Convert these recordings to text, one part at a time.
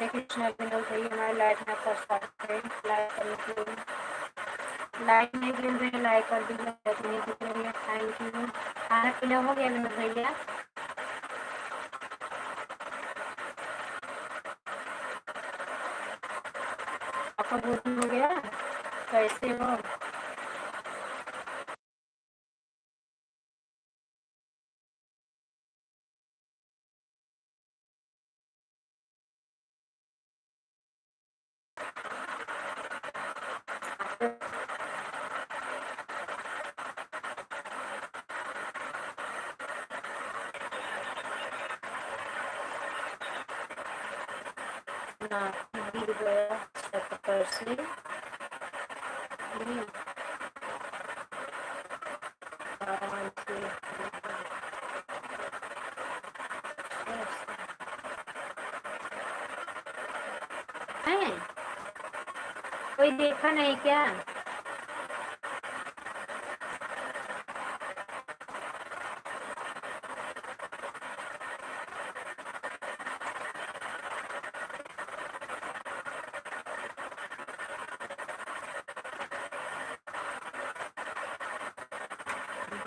राधे कृष्ण विनोद भैया हमारे लाइव में आपका स्वागत है। लाइक करने के लिए लाइक नहीं गिन रहे, लाइक कर दीजिए। नहीं दिख रही है, थैंक यू। खाना पीना हो गया विनोद भैया? आपका भोजन हो गया? कैसे हो? ना गिर गया छत पर से। आराम से हैं? कोई देखा नहीं क्या?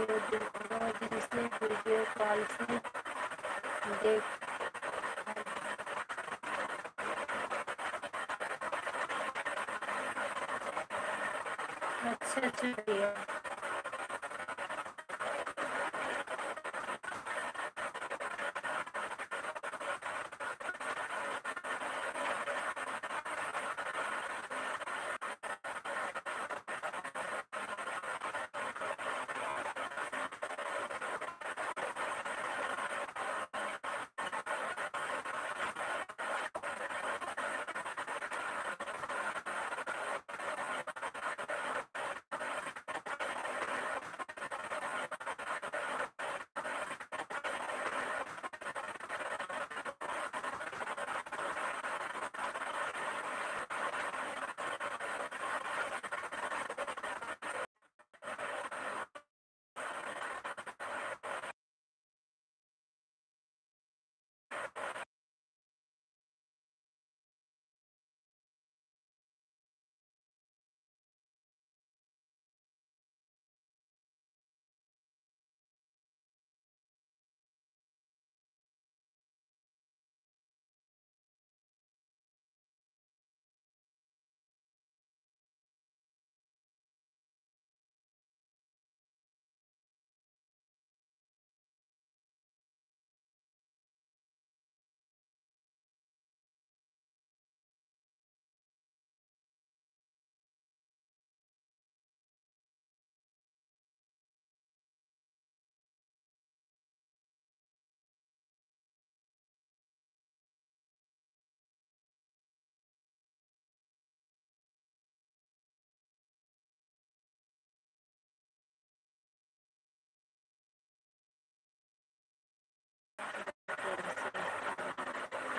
दो दिन से वीडियो कॉल से देख। अच्छा चलिए।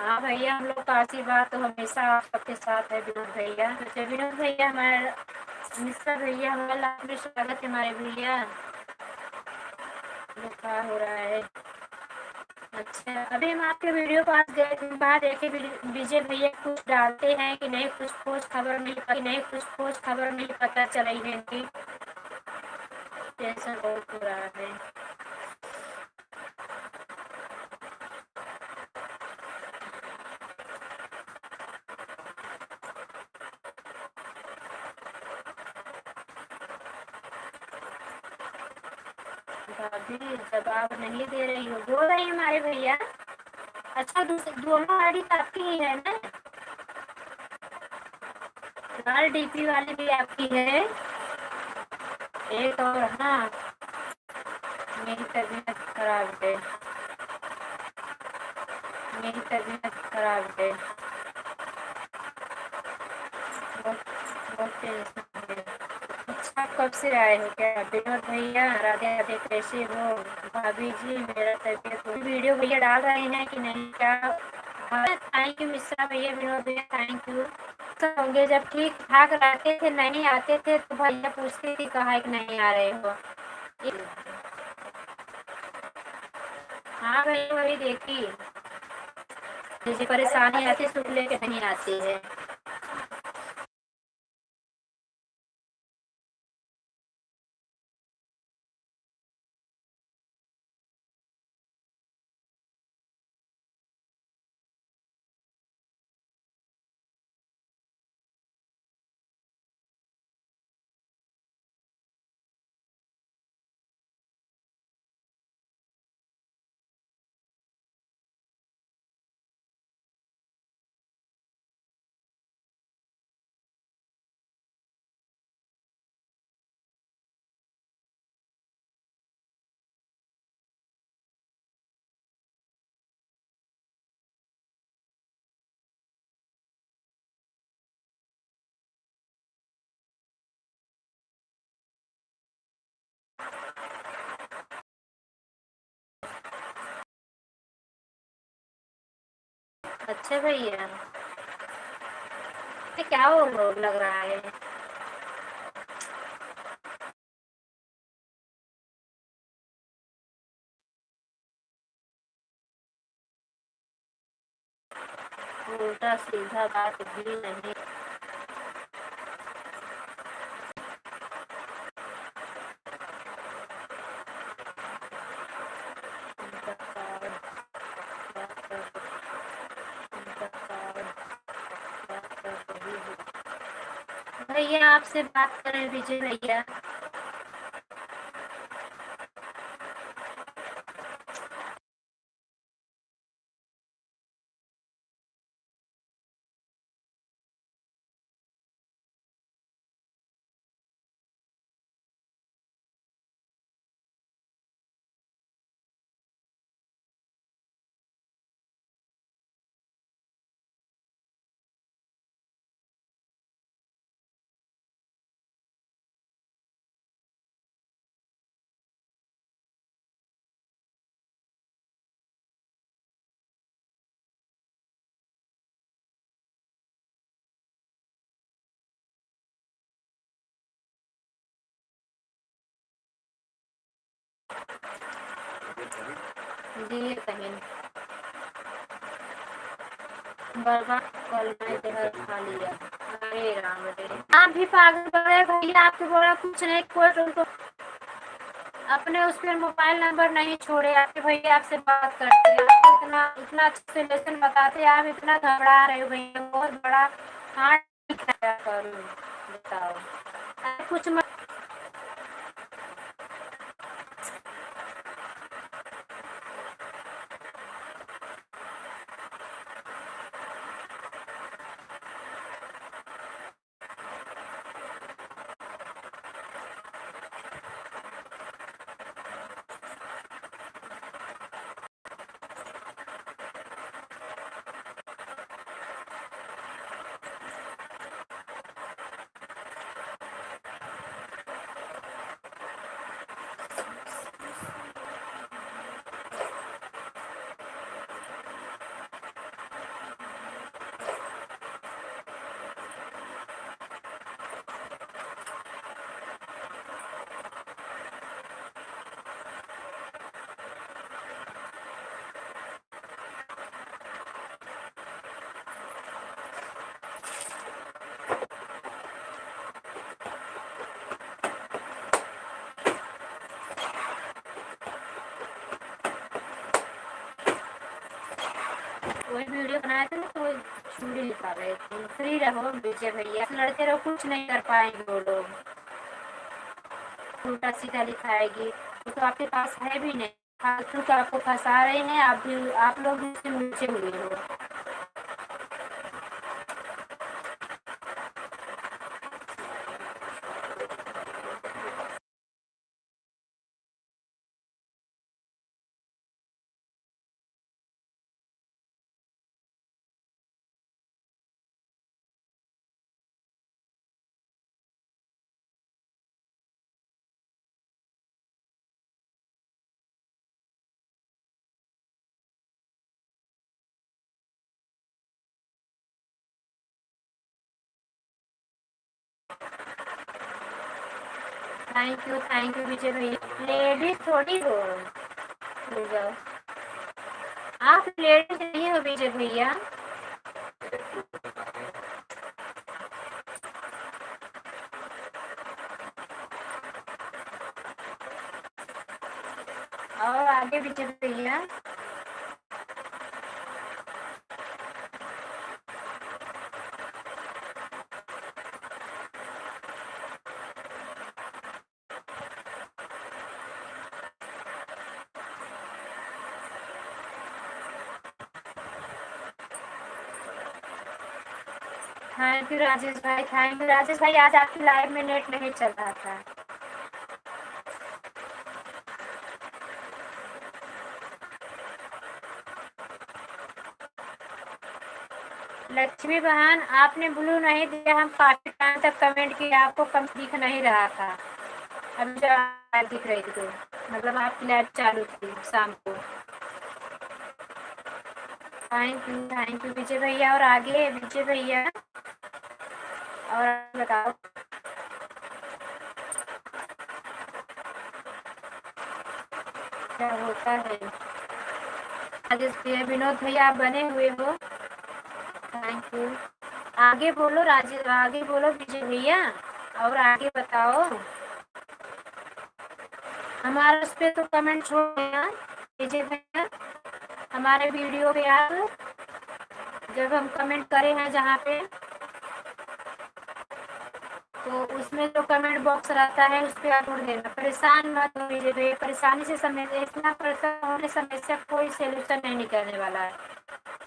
हाँ भैया, हम लोग का आशीर्वाद तो हमेशा आप सबके साथ है विनोद भैया। तो विनोद भैया हमारे मिश्रा भैया हमारा लाइव में स्वागत है हमारे भैया। क्या हो रहा है? अच्छा, अभी हम आपके वीडियो पास गए थे, बाहर देखे विजय भैया कुछ डालते हैं कि नहीं, कुछ खोज खबर नहीं पता चल रही है कि टेंशन बहुत हो रहा है। भाभी जवाब नहीं दे रही हो, बोल रही हमारे भैया। अच्छा, दोनों आईडी आपकी ही है ना? लाल डीपी वाली भी आपकी है? एक और हाँ, मेरी तबीयत खराब है। मेरी तबीयत खराब है, बहुत टेंशन है। अच्छा, कब से आए हो क्या विनोद भैया? राधे राधे, कैसे हो भाभी जी? मेरा तबीयत वीडियो भैया डाल रहे हैं कि नहीं क्या? थैंक यू मिश्रा भैया, विनोद भैया थैंक यू। होंगे जब ठीक ठाक रहते थे, नहीं आते थे तो भैया पूछते थे कहाँ कि नहीं आ रहे हो। हाँ भैया, वही देखी। मुझे परेशानी आती सुख लेके नहीं आती है। अच्छा भैया, ये क्या हो लग रहा है? उल्टा सीधा बात भी नहीं। उनका कार्ड, बात उनका कार्ड, बात कर रही है। भैया आपसे बात करें विजय भैया। जी कहीं बर्बाद कल मैं जहर खा लिया। अरे राम रे, आप भी पागल बड़े भैया, आपके बोला कुछ नहीं, कोई उनको अपने उस पर मोबाइल नंबर नहीं छोड़े। आपके भैया आपसे बात करते हैं, आपको इतना इतना अच्छे से लेसन बताते हैं, आप इतना घबरा रहे हो भैया, बहुत बड़ा हार्ट करूँ बताओ। कुछ मत। वही वीडियो बनाए थे ना, तो वही चूड़ी लिखा रहे थे। फ्री रहो विजय भैया, लड़ते रहो, कुछ नहीं कर पाएंगे वो लोग। उल्टा सीधा लिखाएगी, वो तो आपके पास है भी नहीं, फालतू का आपको फंसा रहे हैं। आप भी, आप लोग भी उससे नीचे हुए हो। थैंक यू विजय भैया। लेडीज थोड़ी हो, ले जाओ। आप लेट नहीं हो विजय भैया? और आगे विजय भैया? थैंक यू राजेश भाई, थैंक यू राजेश भाई। आज आपकी लाइव में नेट नहीं चल रहा था। लक्ष्मी बहन, आपने ब्लू नहीं दिया, हम काफी टाइम तक कमेंट किया, आपको कम दिख नहीं रहा था। अभी जो लाइव दिख रही थी तो मतलब आपकी लाइव चालू थी शाम को। थैंक यू विजय भैया। और आगे विजय भैया, और बताओ क्या होता है। राजेश भैया, विनोद भैया, आप बने हुए हो, थैंक यू। आगे बोलो राजेश, आगे बोलो विजय भैया, और आगे बताओ। हमारे उस पे तो कमेंट छोड़ देना विजय भैया, हमारे वीडियो पे आप जब हम कमेंट करे हैं जहाँ पे, तो उसमें जो कमेंट बॉक्स रहता है उस पर आप छोड़ देना। परेशान मत हो विजय भैया, परेशानी से समय इतना परेशान होने समस्या कोई सोल्यूशन नहीं निकलने वाला है।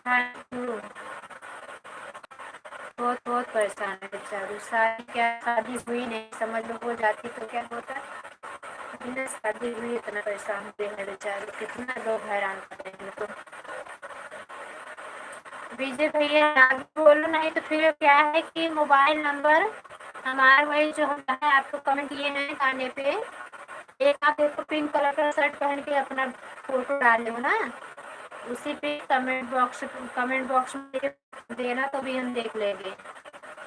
Thank you. बहुत बहुत परेशान है बेचारी, शादी क्या शादी हुई नहीं, समझ लो हो जाती तो क्या होता। बिना शादी हुई इतना परेशान हुए हैं बेचारे, कितना लोग हैरान कर रहे हैं उनको। विजय भैया आगे बोलो, नहीं तो फिर क्या है कि मोबाइल नंबर हमारा वही जो हम है आपको कमेंट किए हैं गाने पे, एक आप देखो पिंक कलर का शर्ट पहन के अपना फोटो डाले हो ना, उसी पे कमेंट बॉक्स में देना तो भी हम देख लेंगे।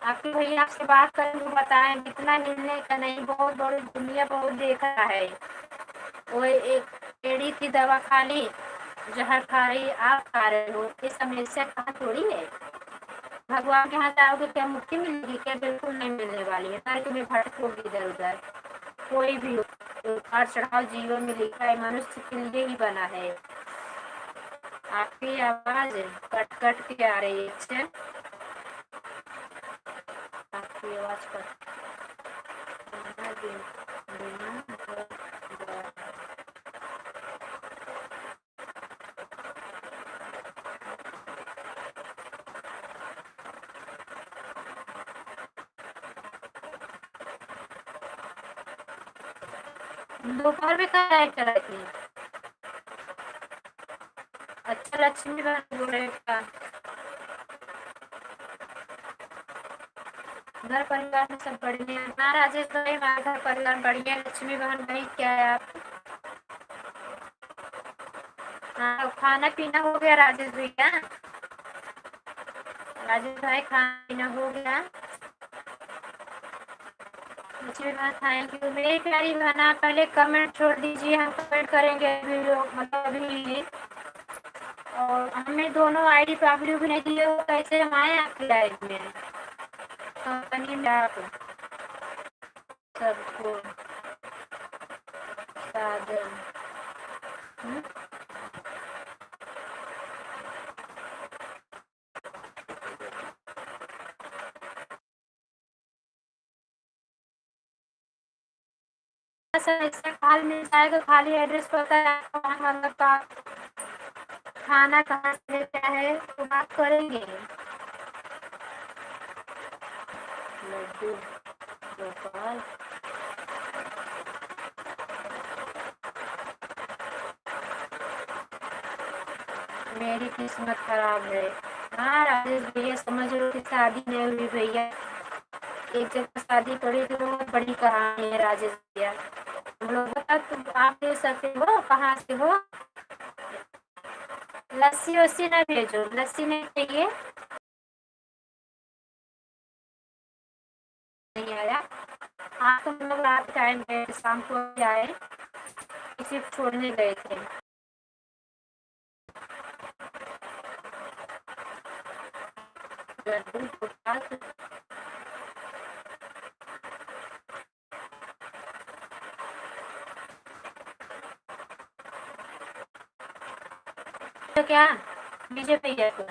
आपके भैया आपसे बात करेंगे, बताएं कितना हिलने का नहीं, बहुत बड़ी दुनिया बहुत देखा है। वो एक एड़ी की दवा खा ली, जहर खा रही आप खा रहे हो, ये समस्या कहाँ थोड़ी है। भगवान के यहाँ जाओगे क्या मुक्ति मिलेगी क्या? बिल्कुल नहीं मिलने वाली है, ताकि मैं भटकोगी इधर उधर। कोई भी हो, उतार चढ़ाव जीवन में लिखा है, मनुष्य के लिए ही बना है। आपकी आवाज कट कट के आ रही है। आपकी आवाज कट दोपहर में कहाँ लाइट चलाई थी? अच्छा, लक्ष्मी बहन बोल रहे का घर परिवार में सब बढ़िया है? हाँ राजेश भाई, हमारे घर परिवार बढ़िया है। लक्ष्मी बहन भाई क्या है आप? हाँ, खाना पीना हो गया राजेश भैया? राजेश भाई खाना पीना हो गया? लक्ष्मी बहन थैंक यू। मेरी प्यारी बहन, आप पहले कमेंट छोड़ दीजिए, हम कमेंट करेंगे वीडियो मतलब अभी। और हमें दोनों आईडी प्रॉब्लम भी नहीं दिए हो, कैसे हम आए आपकी लाइफ में? कंपनी में आप सबको साधन सर खाली मिल जाएगा, खाली एड्रेस पता है आपको, मतलब का खाना कहाँ से क्या है तो बात करेंगे। लड्डू गोपाल, मेरी किस्मत खराब है। हाँ राजेश भैया, समझ लो कि शादी नहीं हुई भैया, एक जगह शादी पड़ी थी, बहुत बड़ी कहानी है राजेश भैया। हम लोग बता, तुम आप दे सकते हो, कहाँ से हो? लस्सी वस्सी ना भेजो, लस्सी नहीं चाहिए। नहीं आया? हाँ तो हम लोग रात टाइम पे शाम को आए, किसी को छोड़ने गए थे। लड्डू गोपाल तो क्या विजय भैया को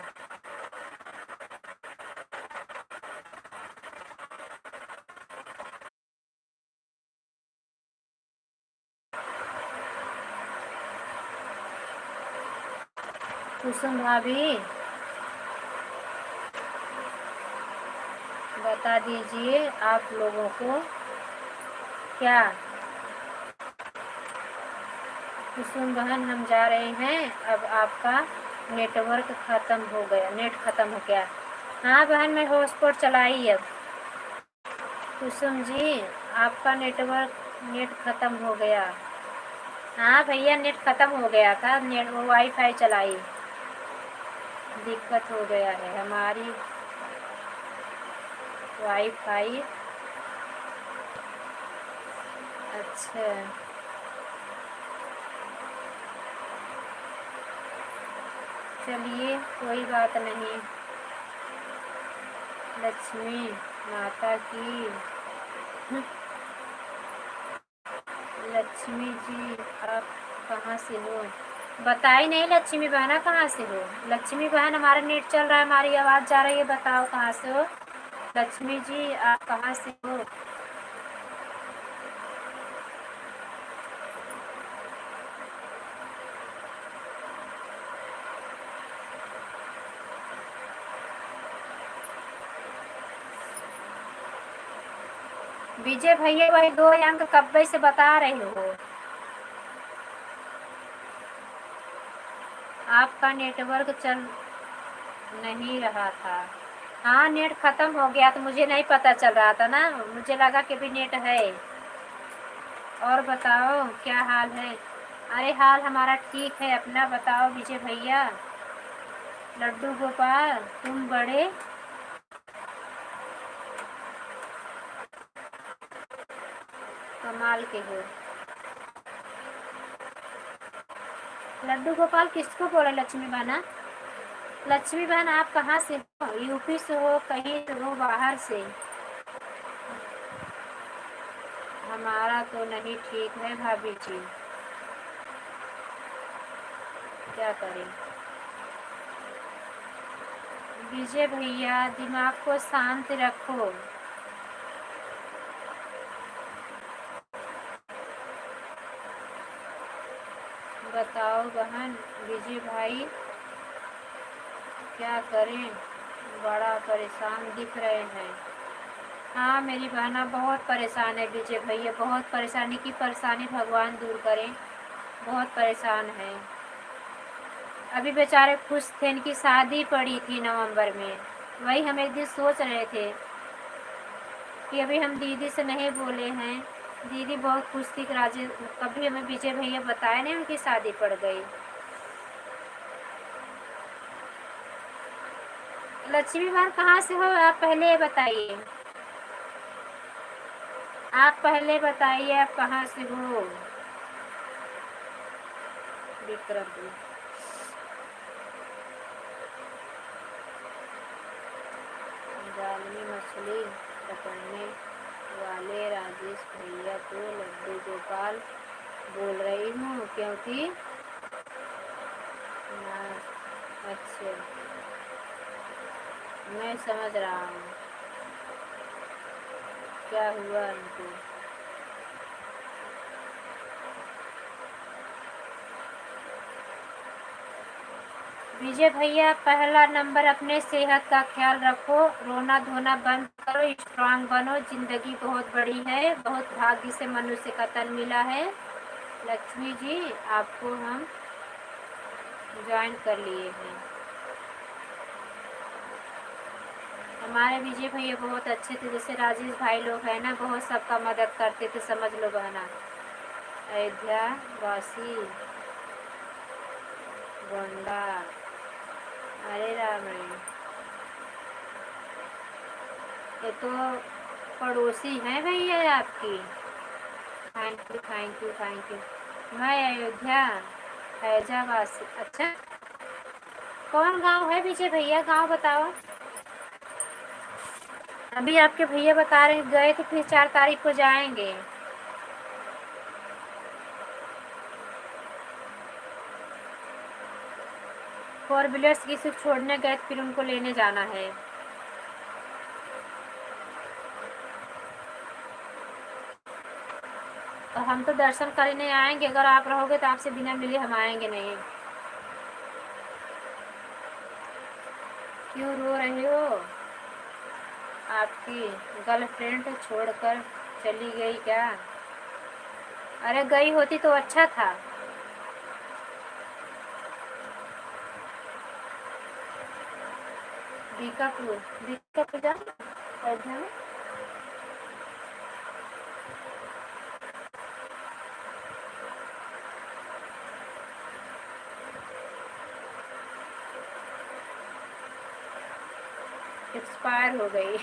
कुसुम भाभी बता दीजिए आप लोगों को क्या। कुसुम बहन हम जा रहे हैं, अब आपका नेटवर्क ख़त्म हो गया, नेट ख़त्म हो गया। हाँ बहन मैं हॉटस्पॉट चलाई अब। कुसुम जी आपका नेट ख़त्म हो गया। हाँ भैया नेट ख़त्म हो गया था, नेट वाईफाई चलाई, दिक्कत हो गया है हमारी वाईफाई। अच्छा चलिए कोई बात नहीं। लक्ष्मी माता की लक्ष्मी जी आप कहाँ से हो? बताई नहीं लक्ष्मी बहना कहाँ से हो? लक्ष्मी बहन हमारा नेट चल रहा है, हमारी आवाज़ जा रही है, बताओ कहाँ से हो? लक्ष्मी जी आप कहाँ से हो? विजय भैया वही 2 अंक कब्बे से बता रहे हो। आपका नेटवर्क चल नहीं रहा था। हाँ नेट ख़त्म हो गया तो मुझे नहीं पता चल रहा था ना, मुझे लगा कि भी नेट है। और बताओ क्या हाल है? अरे हाल हमारा ठीक है, अपना बताओ विजय भैया। लड्डू गोपाल तुम बड़े कमाल के हो। लड्डू गोपाल किसको बोले लक्ष्मी बहना? लक्ष्मी बहन आप कहाँ से हो? यूपी से हो, कहीं से हो, बाहर से? हमारा तो नहीं ठीक है भाभी जी, क्या करें। विजय भैया दिमाग को शांत रखो। बताओ बहन विजय भाई क्या करें, बड़ा परेशान दिख रहे हैं। हाँ मेरी बहना बहुत परेशान है विजय भैया, बहुत परेशानी की परेशानी भगवान दूर करें, बहुत परेशान है। अभी बेचारे खुश थे, इनकी शादी पड़ी थी नवंबर में, वही हम एक दिन सोच रहे थे कि अभी हम दीदी से नहीं बोले हैं। दीदी बहुत खुश थी कि राजे कभी हमें विजय भैया बताए नहीं उनकी शादी पड़ गई। लक्ष्मी बहन कहाँ से हो आप पहले बताइए, आप पहले बताइए आप कहाँ से हो? विक्रम जालनी मछली पकड़ने वाले राजेश भैया को लड्डू गोपाल बोल रही हूँ क्योंकि अच्छा मैं समझ रहा हूँ क्या हुआ उनको। विजय भैया पहला नंबर अपने सेहत का ख्याल रखो, रोना धोना बंद करो, स्ट्रांग बनो, जिंदगी बहुत बड़ी है, बहुत भाग्य से मनुष्य का तन मिला है। लक्ष्मी जी आपको हम ज्वाइन कर लिए हैं। हमारे विजय भैया बहुत अच्छे थे, जैसे राजेश भाई लोग हैं ना, बहुत सबका मदद करते थे, समझ लो बहना। अयोध्या वासी गोंडा, अरे राम रे, ये तो पड़ोसी हैं भैया आपकी। Thank you thank you thank you. मैं अयोध्या फैजाबाद से। अच्छा कौन गांव है विजय भैया, गांव बताओ। अभी आपके भैया बता रहे गए तो फिर 4 तारीख को जाएंगे। 4 व्हीलर्स की सिर्फ छोड़ने गए फिर उनको लेने जाना है। तो हम तो दर्शन करने आएंगे, अगर आप रहोगे तो आपसे बिना मिले हम आएंगे नहीं। क्यों रो रहे हो? आपकी गर्लफ्रेंड छोड़कर चली गई क्या? अरे गई होती तो अच्छा था। बीकापुर जा अयोध्या में। एक्सपायर हो गई।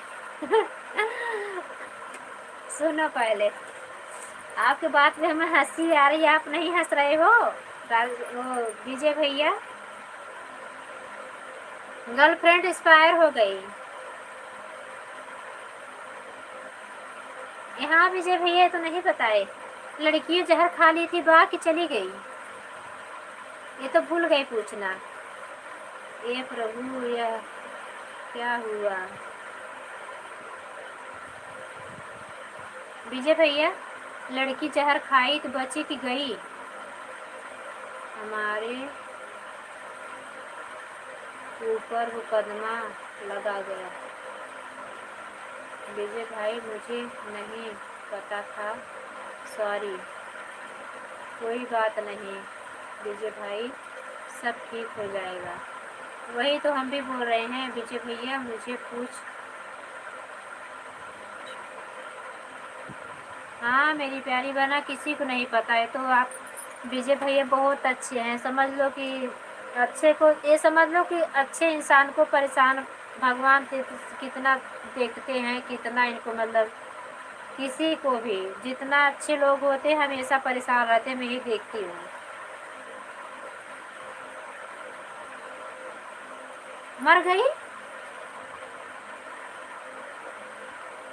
सुनो पहले, आपके बात में हमें हंसी आ रही है, आप नहीं हंस रहे हो। वो विजय भैया गर्लफ्रेंड एक्सपायर हो गई। यहाँ विजय भैया तो नहीं बताए। लड़की जहर खा ली थी बा कि चली गई, ये तो भूल गई पूछना। ये प्रभु, यह क्या हुआ? विजय भैया लड़की जहर खाई तो बची कि गई? हमारे ऊपर मुकदमा लगा गया। विजय भाई मुझे नहीं पता था, सॉरी। कोई बात नहीं विजय भाई, सब ठीक हो जाएगा। वही तो हम भी बोल रहे हैं विजय भैया, मुझे पूछ। हाँ मेरी प्यारी बहना, किसी को नहीं पता है। तो आप विजय भैया बहुत अच्छे हैं, समझ लो कि अच्छे को ये समझ लो कि अच्छे इंसान को परेशान भगवान कितना देखते हैं, कितना इनको मतलब किसी को भी जितना अच्छे लोग होते हैं हमेशा परेशान रहते हैं, मैं ये देखती हूँ। मर गई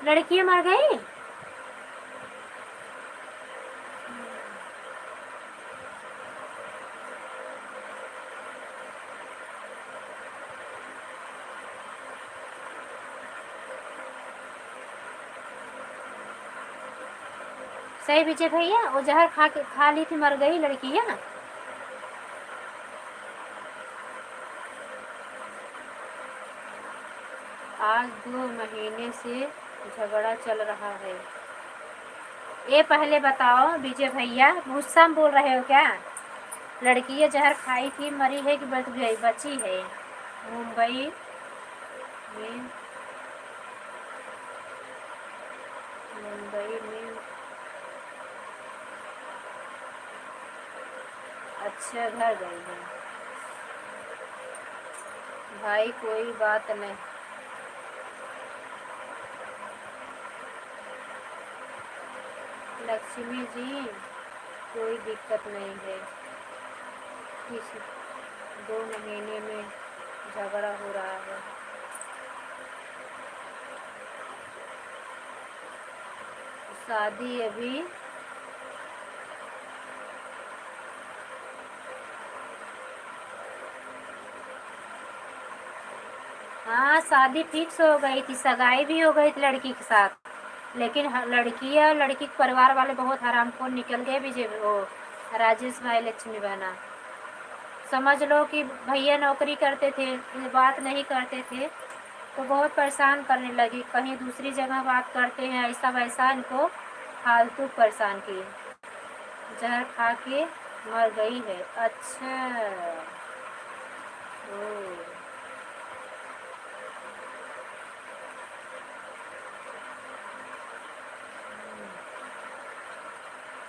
लड़की, मर गई। सही विजय भैया, वो जहर खा ली थी, मर गई लड़कियाँ। आज 2 महीने से झगड़ा चल रहा है। ये पहले बताओ विजय भैया, गुस्सा में बोल रहे हो क्या? लड़की जहर खाई थी, मरी है कि बच गई? बची है। मुंबई में अच्छा घर गई है। भाई कोई बात नहीं, लक्ष्मी जी कोई दिक्कत नहीं है। इस 2 महीने में झगड़ा हो रहा है। शादी अभी हाँ शादी फिक्स हो गई थी, सगाई भी हो गई थी लड़की के साथ, लेकिन लड़की के परिवार वाले बहुत हरामखोर निकल गए। विजय वो राजेश भाई लक्ष्मी बहना, समझ लो कि भैया नौकरी करते थे, बात नहीं करते थे, तो बहुत परेशान करने लगी। कहीं दूसरी जगह बात करते हैं, ऐसा वैसा इनको फालतू परेशान किए। जहर खा के मर गई है। अच्छा ओ,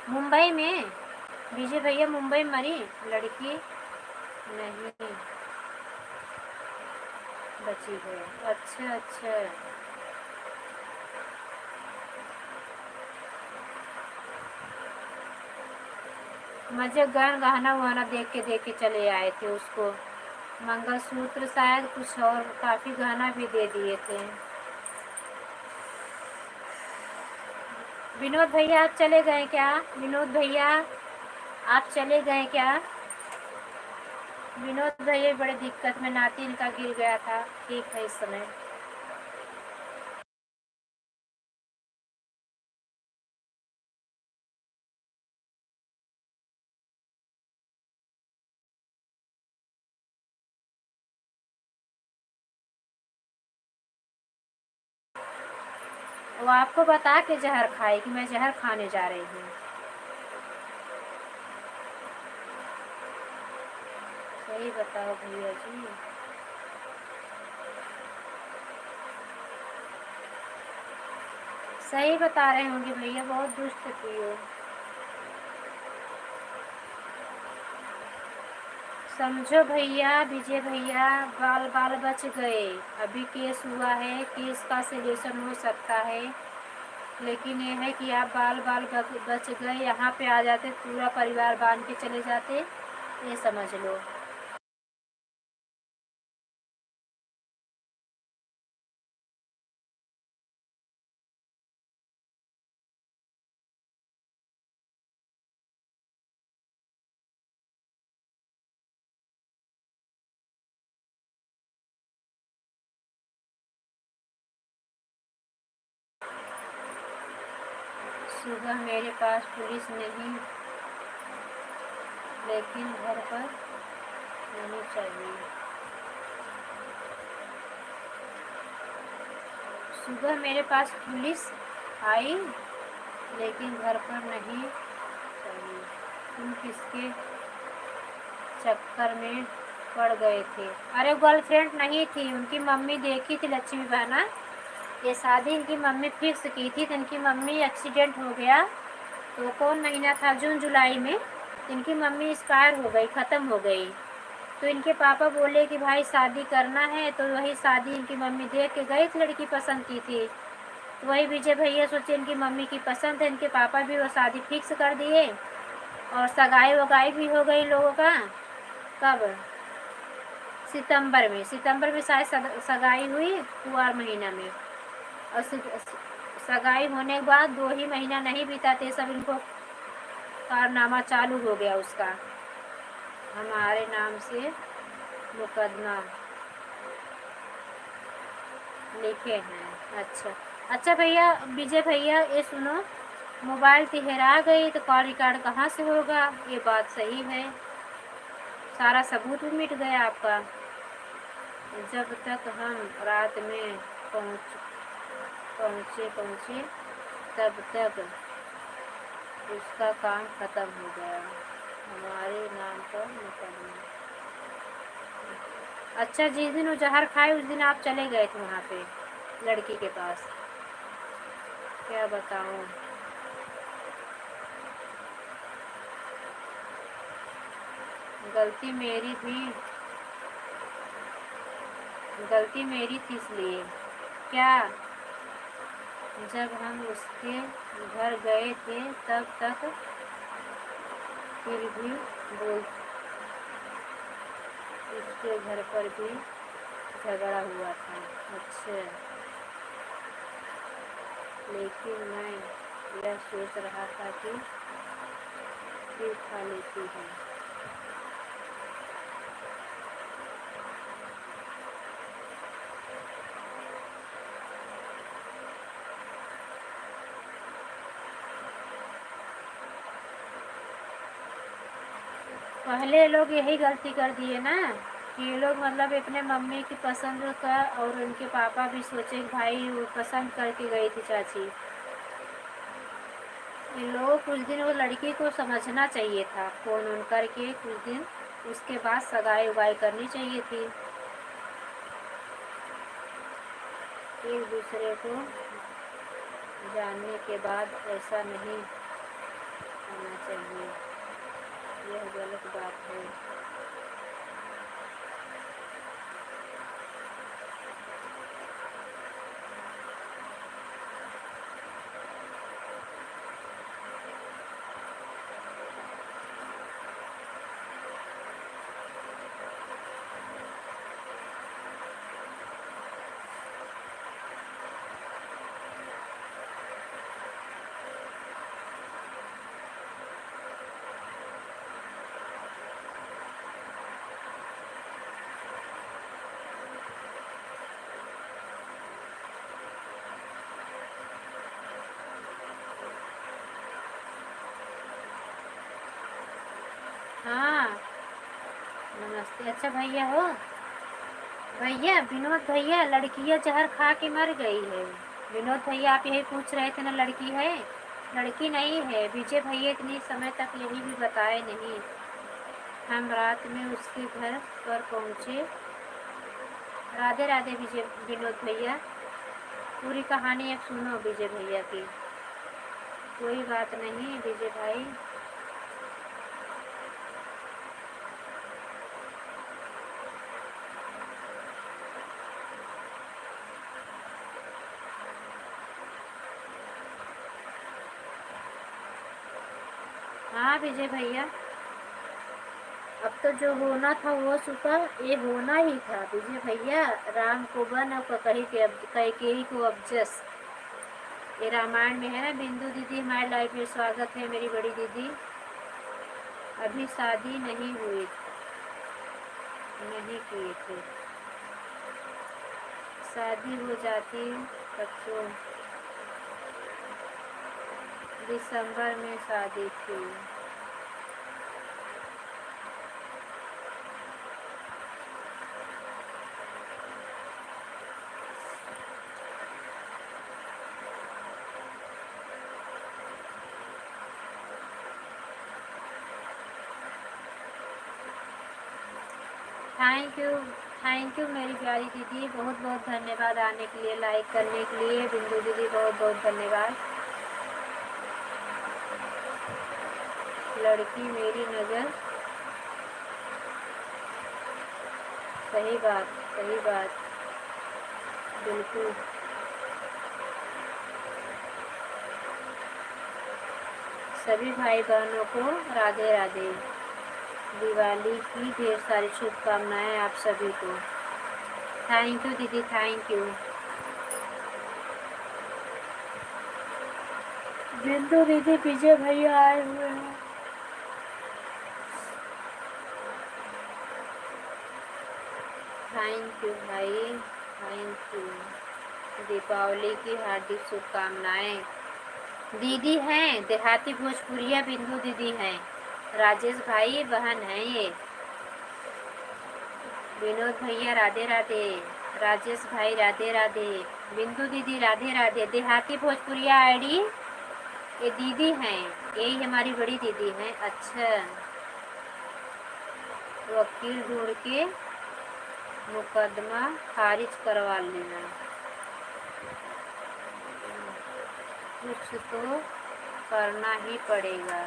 मुंबई में विजय भैया मुंबई मरी लड़की नहीं बची है। अच्छा अच्छा, मजे गहना वहना देख के चले आए थे उसको। मंगलसूत्र शायद कुछ और काफ़ी गहना भी दे दिए थे। विनोद भैया आप चले गए क्या? विनोद भैया आप चले गए क्या? विनोद भैया बड़े दिक्कत में, नाती इनका गिर गया था। ठीक है इस समय। वो आपको बता के जहर खाई कि मैं जहर खाने जा रही हूँ। सही बताओ भैया जी। सही बता रहे होंगे भैया, बहुत दुष्ट थी वो। समझो भैया, विजय भैया, बाल बाल बच गए। अभी केस हुआ है, केस का सिलेक्शन हो सकता है, लेकिन ये है कि आप बाल बाल बच गए। यहाँ पे आ जाते पूरा परिवार बांध के चले जाते, ये समझ लो। सुबह मेरे पास पुलिस नहीं, लेकिन घर पर नहीं चाहिए। सुबह मेरे पास पुलिस आई, लेकिन घर पर नहीं चाहिए। तुम किसके चक्कर में पड़ गए थे? अरे गर्लफ्रेंड नहीं थी, उनकी मम्मी देखी थी लक्ष्मी बहना। ये शादी इनकी मम्मी फिक्स की थी, तो इनकी मम्मी एक्सीडेंट हो गया। तो कौन महीना था, जून जुलाई में इनकी मम्मी एक्सपायर हो गई, ख़त्म हो गई। तो इनके पापा बोले कि भाई शादी करना है, तो वही शादी इनकी मम्मी देख के गई थी, लड़की पसंद की थी। तो वही विजय भैया सोचे इनकी मम्मी की पसंद है, इनके पापा भी वो शादी फिक्स कर दिए। और सगाई वगाई भी हो गई लोगों का। कब? सितंबर में शायद सगाई हुई, कुआर महीना में। और सगाई होने के बाद 2 ही महीना नहीं बीता थे, सब इनको कारनामा चालू हो गया उसका। हमारे नाम से मुकदमा लिखे हैं। अच्छा अच्छा भैया, विजय भैया ये सुनो, मोबाइल तो हेरा गई तो कॉल रिकॉर्ड कहाँ से होगा? ये बात सही है, सारा सबूत भी मिट गया आपका। जब तक हम रात में पहुँचे तब तक उसका काम ख़त्म हो गया। हमारे नाम पर मुकदमा। अच्छा, जिस दिन वो जहर खाए उस दिन आप चले गए थे वहाँ पे लड़की के पास? क्या बताऊँ। गलती मेरी थी, गलती मेरी थी इसलिए। क्या? जब हम उसके घर गए थे तब तक फिर भी बोल, उसके घर पर भी झगड़ा हुआ था। अच्छा, लेकिन मैं यह सोच रहा था कि फिर खा लेती हूँ। पहले लोग यही गलती कर दिए ना, कि ये लोग मतलब अपने मम्मी की पसंद का, और उनके पापा भी सोचे कि भाई वो पसंद करके गई थी चाची। इन लोगों कुछ दिन वो लड़की को समझना चाहिए था, फ़ोन ऑन करके कुछ दिन, उसके बाद सगाई उगाई करनी चाहिए थी। एक दूसरे को जानने के बाद ऐसा नहीं होना चाहिए, यह गलत बात है। नमस्ते। अच्छा भैया हो? भैया विनोद भैया, लड़कियां जहर खा के मर गई है। विनोद भैया आप यही पूछ रहे थे ना, लड़की है? लड़की नहीं है। विजय भैया इतनी समय तक यही भी बताए नहीं। हम रात में उसके घर पर पहुँचे। राधे राधे विजय विनोद भैया। पूरी कहानी अब सुनो विजय भैया की। कोई बात नहीं विजय भाई। हाँ विजय भैया, अब तो जो होना था वो चुका, ये होना ही था विजय भैया। राम को वन और कैकेयी को अब जस। ये रामायण में है ना। बिंदु दीदी हमारे लाइफ में स्वागत है, मेरी बड़ी दीदी। अभी शादी नहीं हुई, नहीं किए थे। शादी हो जाती तब तो दिसंबर में शादी थी। थैंक यू मेरी प्यारी दीदी, बहुत बहुत धन्यवाद आने के लिए, लाइक करने के लिए। बिंदु दीदी बहुत बहुत धन्यवाद। लड़की मेरी नज़र। सही बात, सही बात, बिल्कुल। सभी भाई बहनों को राधे राधे। दिवाली की ढेर सारी शुभकामनाएं आप सभी को। थैंक यू दीदी, थैंक यू। बिंदु दीदी विजय भैया आए हुए हैं। थैंक यू भाई, थैंक यू। दीपावली की हार्दिक शुभकामनाएं। दीदी हैं देहाती भोजपुरिया, बिंदु दीदी हैं। राजेश भाई बहन हैं ये। विनोद भैया राधे राधे। राजेश भाई राधे राधे। बिंदु दीदी राधे राधे। देहाती भोजपुरिया आईडी ये दीदी हैं, यही हमारी बड़ी दीदी हैं। अच्छा, वकील ढूंढ के मुकदमा खारिज करवा लेना। कुछ तो करना ही पड़ेगा।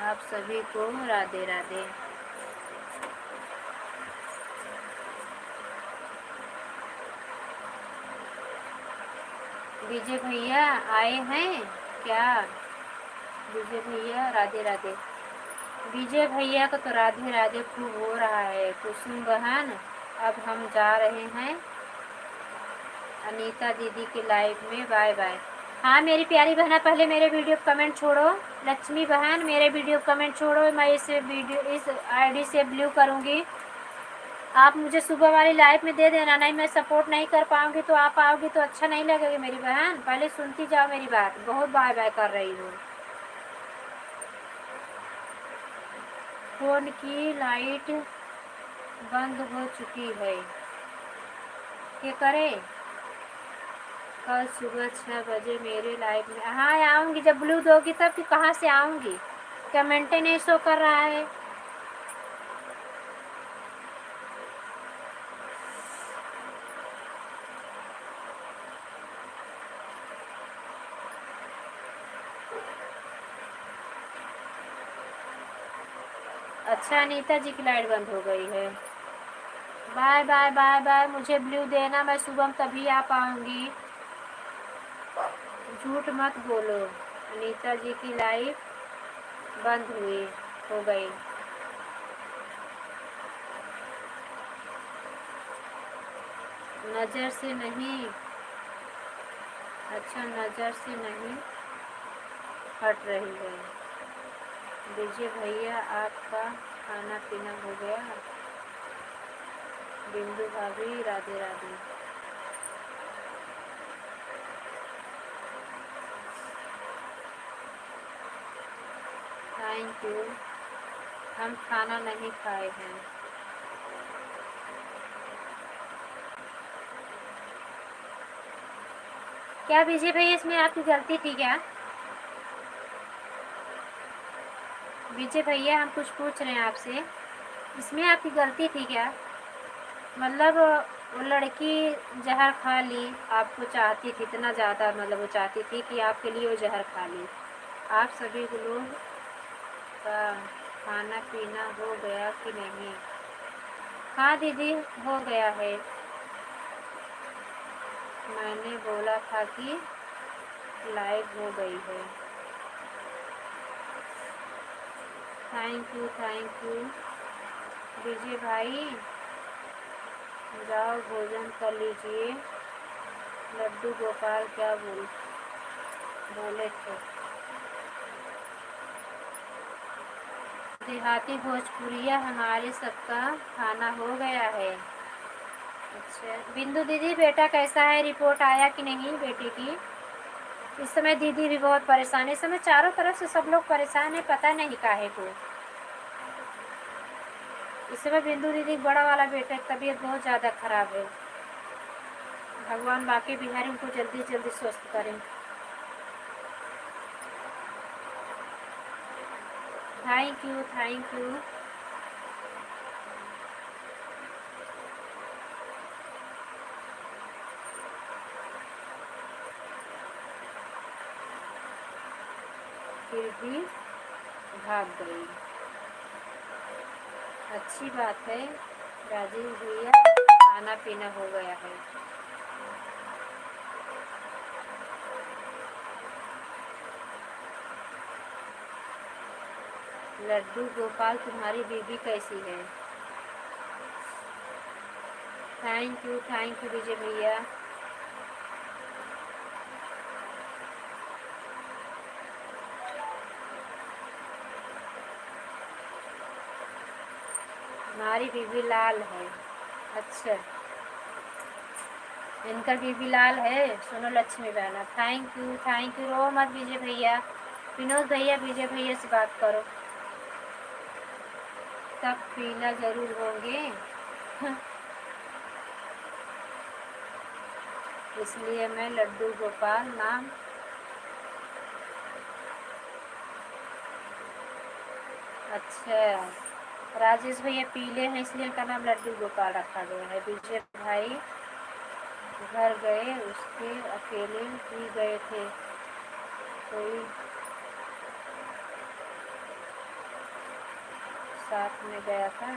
आप सभी को राधे राधे। विजय भैया आए हैं क्या? विजय भैया राधे राधे। विजय भैया को तो राधे राधे खूब हो रहा है। कुसुम बहन, अब हम जा रहे हैं अनीता दीदी के लाइव में। Bye bye. हाँ मेरी प्यारी बहना, पहले मेरे वीडियो कमेंट छोड़ो। लक्ष्मी बहन मेरे वीडियो कमेंट छोड़ो, मैं इस आईडी से ब्लू करूँगी। आप मुझे सुबह वाली लाइव में दे देना, नहीं मैं सपोर्ट नहीं कर पाऊँगी तो आप आओगी तो अच्छा नहीं लगेगा मेरी बहन। पहले सुनती जाओ मेरी बात, बहुत बाय बाय कर रही हूँ। फ़ोन की लाइट बंद हो चुकी है, क्या करें? कल सुबह 6 बजे मेरे लाइव में। हाँ आऊँगी, जब ब्लू दोगी तब। कि कहाँ से आऊँगी? कमेंटे नहीं शो कर रहा है। अच्छा अनीता जी की लाइट बंद हो गई है। Bye bye bye bye. मुझे ब्लू देना, मैं सुबह तभी आ पाऊँगी। झूठ मत बोलो। अनीता जी की लाइव बंद हो गई। नज़र से नहीं। अच्छा, नज़र से नहीं हट रही है। विजय भैया आपका खाना पीना हो गया? बिंदु भाभी राधे राधे। Thank you. हम खाना नहीं खाए हैं। क्या विजय भैया इसमें आपकी गलती थी क्या? विजय भैया हम कुछ पूछ रहे हैं आपसे, इसमें आपकी गलती थी क्या? मतलब वो लड़की जहर खा ली, आपको चाहती थी इतना ज़्यादा, मतलब वो चाहती थी कि आपके लिए वो जहर खा ली। आप सभी लोग का खाना पीना हो गया कि नहीं? हाँ दीदी हो गया है। मैंने बोला था कि लाइव हो गई है। थैंक यू विजय भाई। जाओ भोजन कर लीजिए। लड्डू गोपाल क्या बोले थे? देहाती भोजपुरिया हमारे सबका खाना हो गया है। अच्छा बिंदु दीदी, बेटा कैसा है? रिपोर्ट आया कि नहीं बेटे की? इस समय दीदी भी बहुत परेशान है। इस समय चारों तरफ से सब लोग परेशान है, पता नहीं काहे को। इस समय बिंदु दीदी बड़ा वाला बेटा की तबीयत बहुत ज़्यादा खराब है। भगवान बाकी बिहारी उनको जल्दी जल्दी स्वस्थ करें। Thank you. फिर भी भाग गई। अच्छी बात है राजीव भैया, खाना पीना हो गया है। लड्डू गोपाल तुम्हारी बीबी कैसी है? थैंक यू विजय भैया। हमारी बीबी लाल है। अच्छा इनका बीबी लाल है। सुनो लक्ष्मी बहना, थैंक यू। रो मत विजय भैया। विनोद भैया विजय भैया से बात करो, तब पीना जरूर होंगे। इसलिए मैं लड्डू गोपाल नाम। अच्छा राजेश भैया पीले हैं इसलिए उनका नाम लड्डू गोपाल रखा गया है। विजय भाई घर गए, उसके अकेले ही गए थे, कोई साथ में गया था?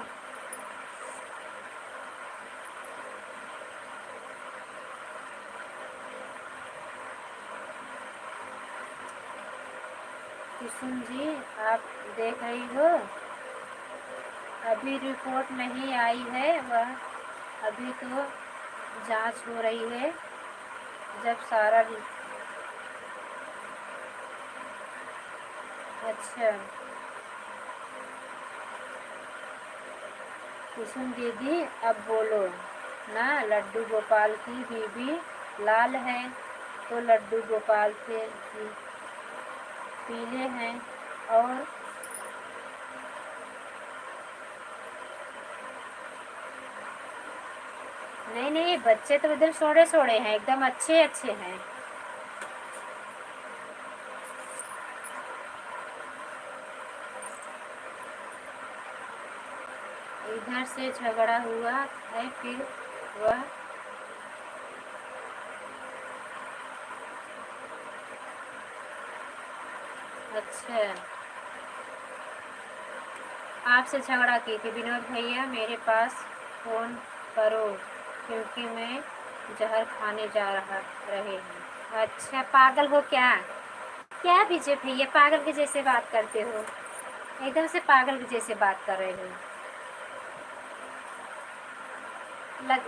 कुसुम जी आप देख रही हो, अभी रिपोर्ट नहीं आई है, वह अभी तो जांच हो रही है। जब सारा अच्छा कुसुम दीदी अब बोलो ना, लड्डू गोपाल की बीबी लाल है तो लड्डू गोपाल के पीले हैं। और नहीं बच्चे तो एकदम सोड़े सोड़े हैं, एकदम अच्छे हैं। इधर से झगड़ा हुआ है फिर वह अच्छा आपसे झगड़ा की थी? विनोद भैया मेरे पास फ़ोन करो क्योंकि मैं जहर खाने जा रहे हैं। अच्छा पागल हो क्या? क्या विजय भैया पागल के जैसे बात करते हो? एकदम से पागल के जैसे बात कर रहे हो।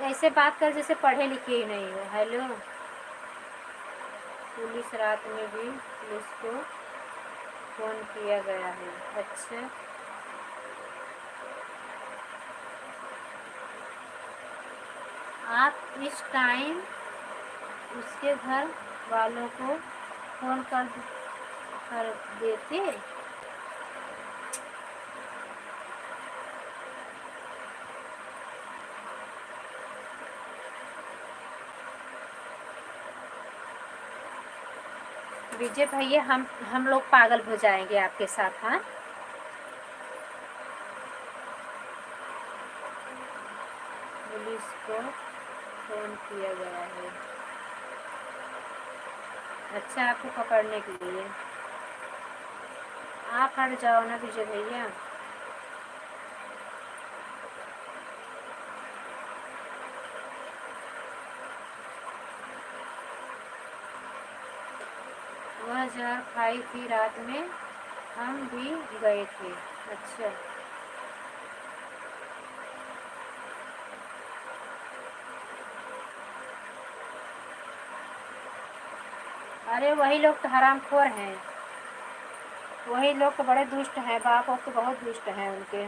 ऐसे बात कर जैसे पढ़े लिखे ही नहीं हो। हेलो पुलिस रात में भी पुलिस को फ़ोन किया गया है। अच्छा आप इस टाइम उसके घर वालों को फ़ोन कर देते? विजय भैया हम लोग पागल हो जाएंगे आपके साथ। हाँ, पुलिस को फोन किया गया है। अच्छा, आपको पकड़ने के लिए। आप हट जाओ ना विजय भैया। वह जहर खाई थी रात में, हम भी गए थे। अच्छा, अरे वही लोग तो हरामखोर हैं। वही लोग तो बड़े दुष्ट हैं, बाप और तो बहुत दुष्ट हैं उनके।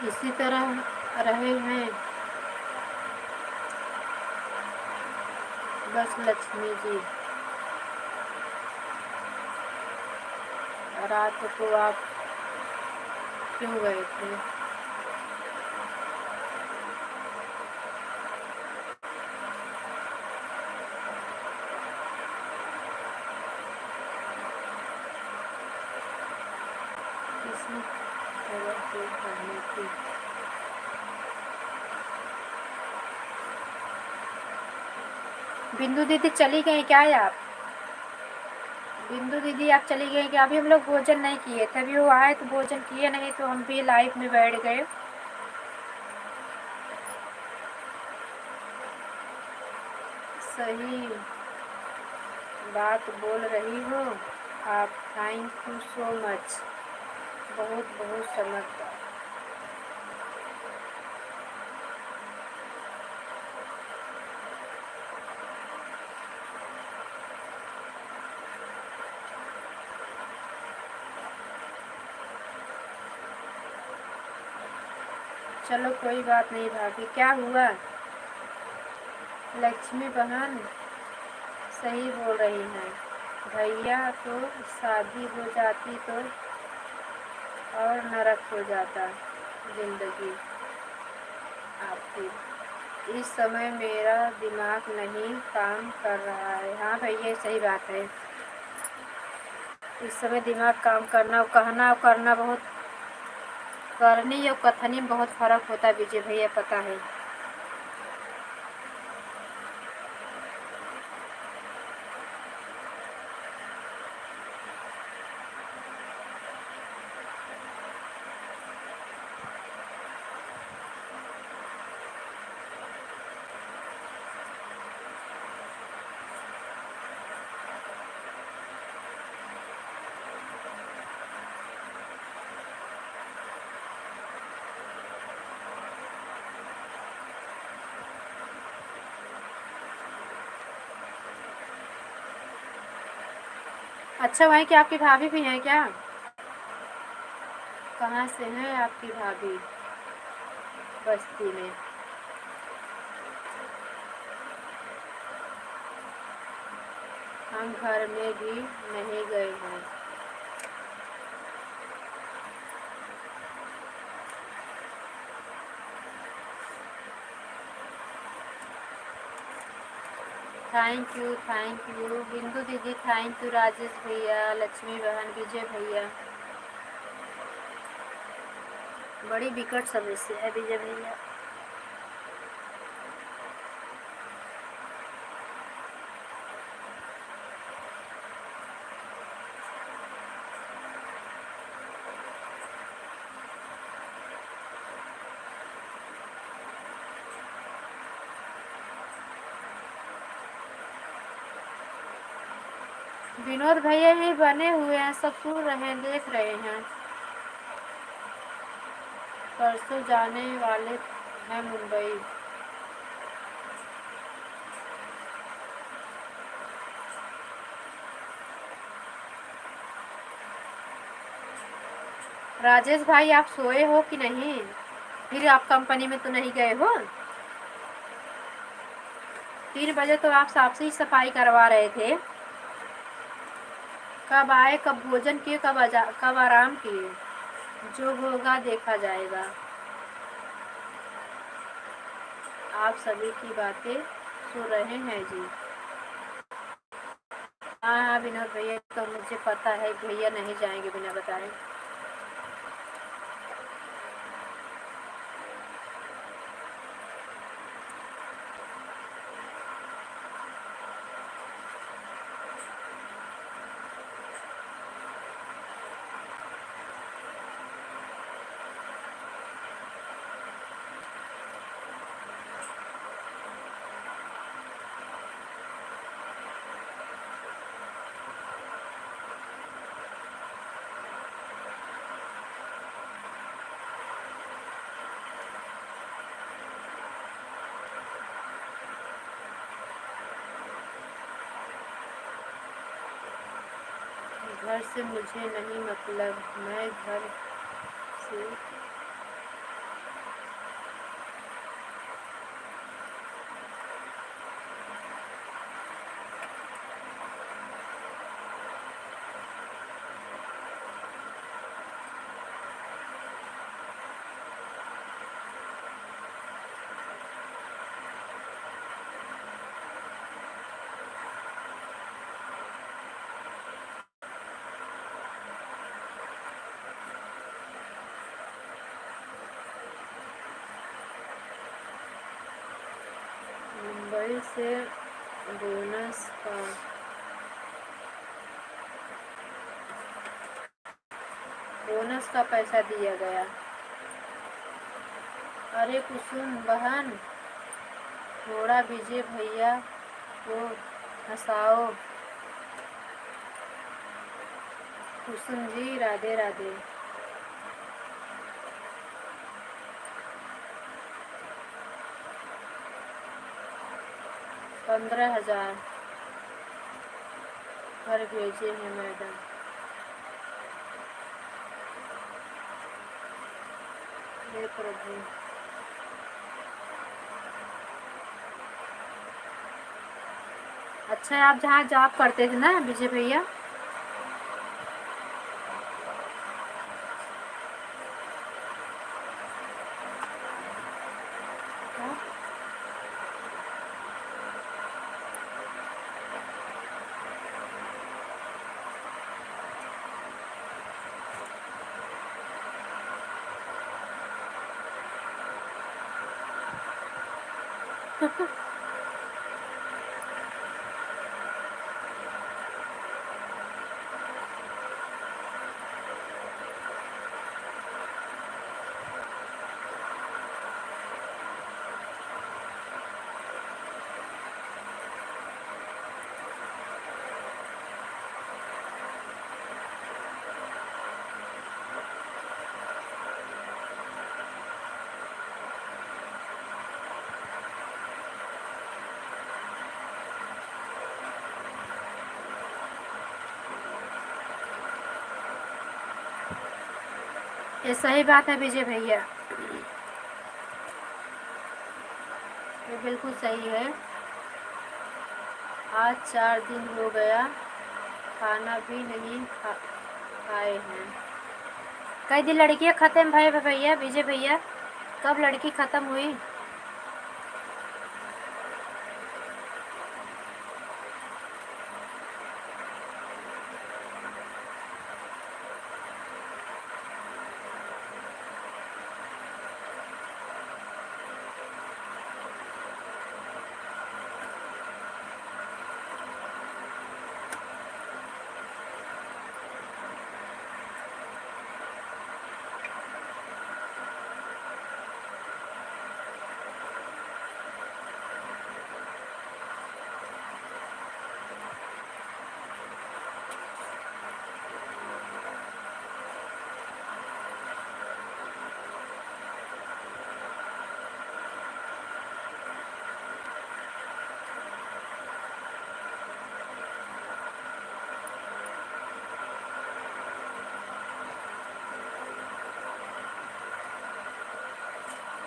इसी तरह रहे हैं बस लक्ष्मी जी। रात को आप क्यों गए थे? किसने खबर को पढ़ने की? बिंदु दीदी चली गई क्या आप? बिंदु दीदी आप चली गई क्या? अभी हम लोग भोजन नहीं किए थे, अभी वो आए तो भोजन किए नहीं, तो हम भी लाइव में बैठ गए। सही बात बोल रही हो आप। Thank you so much. बहुत बहुत समझदार। चलो कोई बात नहीं भाभी। क्या हुआ? लक्ष्मी बहन सही बोल रही हैं। भैया तो शादी हो जाती तो और नरक हो जाता जिंदगी आपकी। इस समय मेरा दिमाग नहीं काम कर रहा है। हाँ भैया सही बात है। इस समय दिमाग काम करना और कहना और करना बहुत, करनी और कथनी में बहुत फ़र्क होता है विजय भैया, पता है। अच्छा भाई, क्या आपकी भाभी भी हैं क्या? कहाँ से हैं आपकी भाभी? बस्ती में। हम घर में भी नहीं गए हैं। थैंक यू बिंदु दीदी, थैंक यू राजेश भैया, लक्ष्मी बहन, विजय भैया। बड़ी विकट समस्या है विजय भैया। विनोद भैया ही बने हुए हैं, सब सुन रहे हैं, देख रहे हैं। परसों जाने वाले हैं मुंबई। राजेश भाई, आप सोए हो कि नहीं? फिर आप कंपनी में तो नहीं गए हो? 3 बजे तो आप साफ ही सफाई करवा रहे थे। कब आए, कब भोजन किए, कब आराम किए? जो होगा देखा जाएगा। आप सभी की बातें सुन रहे हैं जी। हाँ हाँ विनोद भैया, तो मुझे पता है भैया नहीं जाएंगे बिना बताए। घर से मुझे नहीं मतलब, मैं घर से। मुंबई से बोनस का पैसा दिया गया। अरे कुसुम बहन, थोड़ा विजय भैया को हंसाओ। कुसुम जी, राधे राधे। 15,000 घर भेजे हैं मैडम। हे प्रभु। अच्छा, आप जहाँ जॉब करते थे ना विजय भैया? ये सही बात है विजय भैया, ये बिल्कुल सही है। आज 4 दिन हो गया, खाना भी नहीं खाए हैं। कई दिन लड़कियां खत्म भाई भैया विजय भैया, कब लड़की खत्म हुई?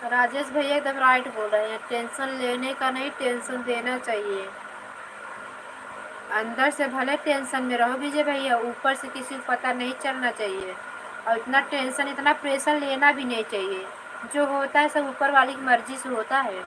राजेश भैया एकदम राइट बोल रहे हैं, टेंशन लेने का नहीं, टेंशन देना चाहिए। अंदर से भले टेंशन में रहो विजय भैया, ऊपर से किसी को पता नहीं चलना चाहिए। और इतना टेंशन, इतना प्रेशर लेना भी नहीं चाहिए। जो होता है सब ऊपर वाली की मर्जी से होता है।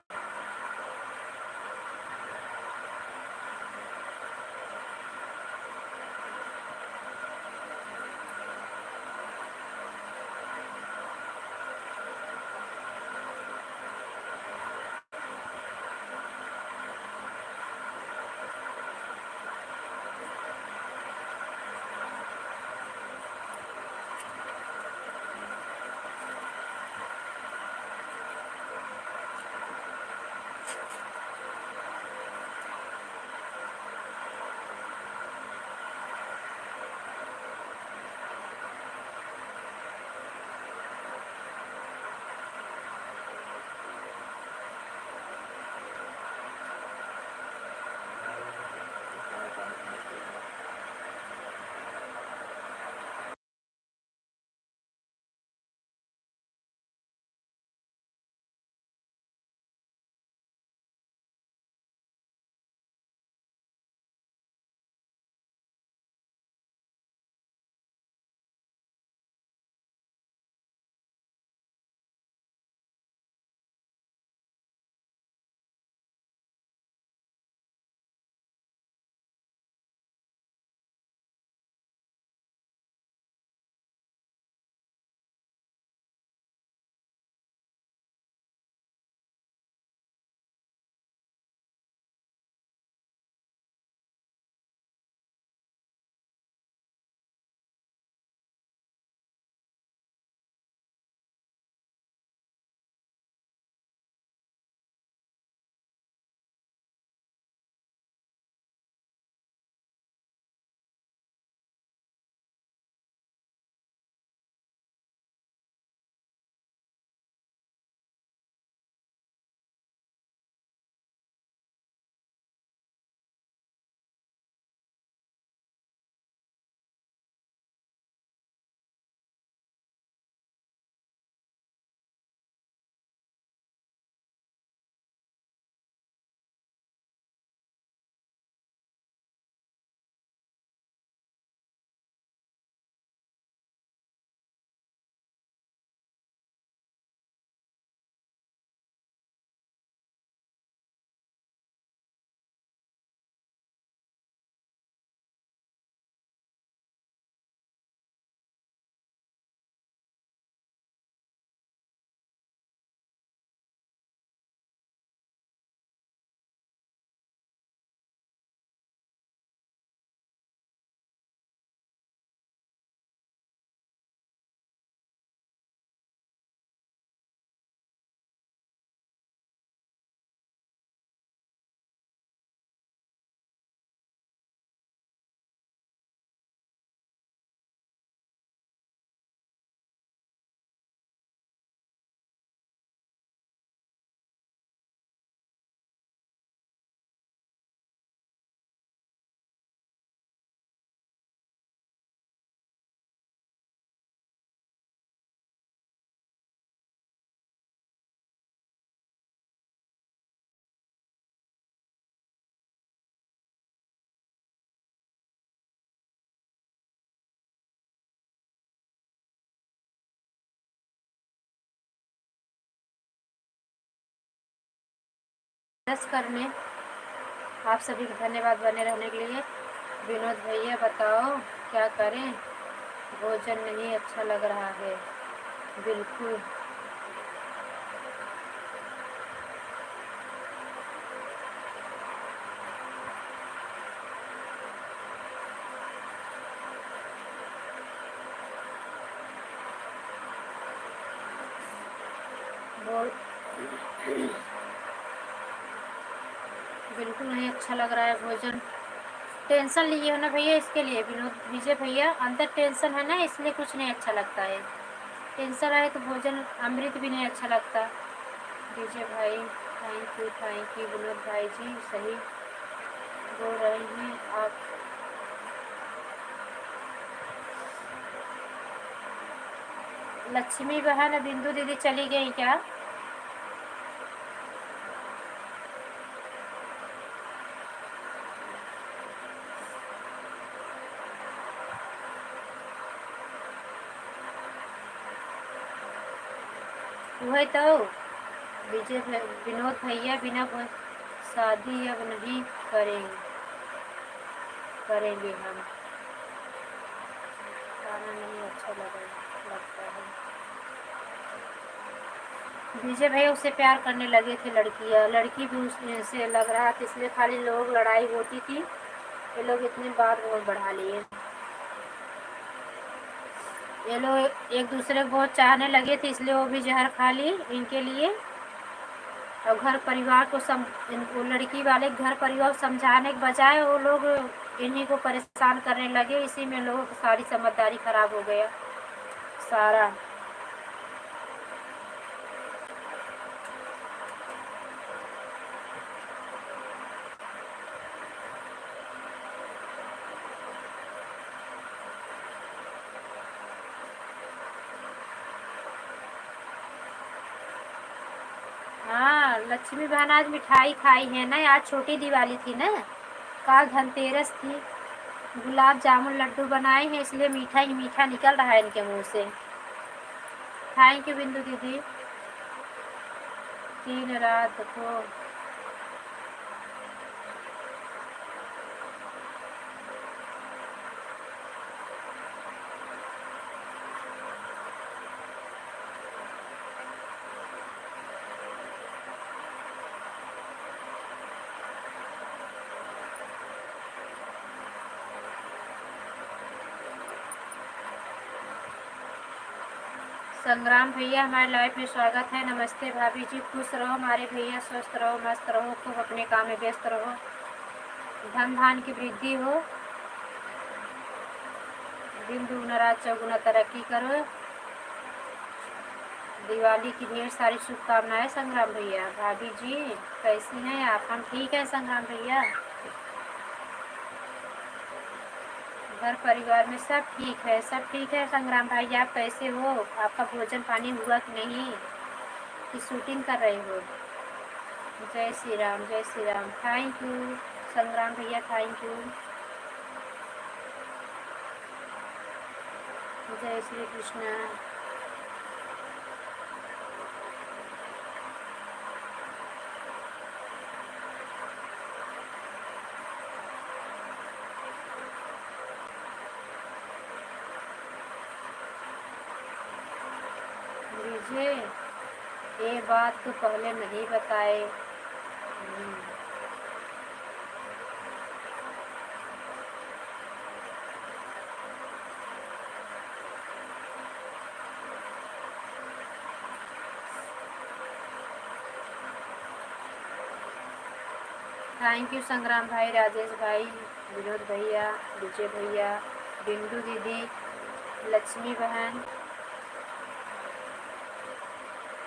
दस करने। आप सभी को धन्यवाद बने रहने के लिए। विनोद भैया बताओ क्या करें, भोजन नहीं अच्छा लग रहा है। बिल्कुल बोल बिल्कुल नहीं अच्छा लग रहा है भोजन। टेंशन लिए हो ना भैया, इसके लिए विनोद विजय भैया, अंदर टेंशन है ना, इसलिए कुछ नहीं अच्छा लगता है। टेंशन रहे तो भोजन अमृत भी नहीं अच्छा लगता। विजय भाई थैंक यू विनोद भाई जी, सही बोल रहे हैं आप। लक्ष्मी बहन बिंदु दीदी चली गई क्या? वही तो विनोद भैया बिना शादी अब नहीं करेंगे करेंगे हम। खाना नहीं अच्छा लगता है। विजय भैया उससे प्यार करने लगे थे लड़कियाँ, लड़की भी उससे लग रहा था, इसलिए खाली लोग लड़ाई होती थी। ये लोग इतनी बात बहुत बढ़ा लिए। ये लोग एक दूसरे को बहुत चाहने लगे थे, इसलिए वो भी जहर खा ली इनके लिए। और घर परिवार को वो लड़की वाले घर परिवार समझाने के बजाय वो लोग इन्हीं को परेशान करने लगे। इसी में लोगों की सारी समझदारी खराब हो गया सारा। हाँ लक्ष्मी बहन आज मिठाई खाई है ना, आज छोटी दिवाली थी ना, कल धनतेरस थी। गुलाब जामुन लड्डू बनाए हैं, इसलिए मीठा ही मीठा निकल रहा है इनके मुंह से। थैंक यू बिंदु दीदी। दिन रात को संग्राम भैया हमारे लाइफ में स्वागत है। नमस्ते भाभी जी, खुश रहो हमारे भैया, स्वस्थ रहो, मस्त रहो, खूब अपने काम में व्यस्त रहो, धन धान की वृद्धि हो, दिन दुगुना रात चौगुना तरक्की करो। दिवाली की ढेर सारी शुभकामनाएं संग्राम भैया। भाभी जी कैसी हैं आप? हम ठीक है संग्राम भैया, घर परिवार में सब ठीक है, सब ठीक है। संग्राम भाई आप कैसे हो? आपका भोजन पानी हुआ कि नहीं, कि शूटिंग कर रहे हो? जय श्री राम, जय श्री राम। थैंक यू संग्राम भैया, थैंक यू। जय श्री कृष्णा। विजय ये बात तो पहले नहीं बताए। थैंक यू संग्राम भाई, राजेश भाई, विनोद भैया, विजय भैया, बिंदु दीदी, लक्ष्मी बहन।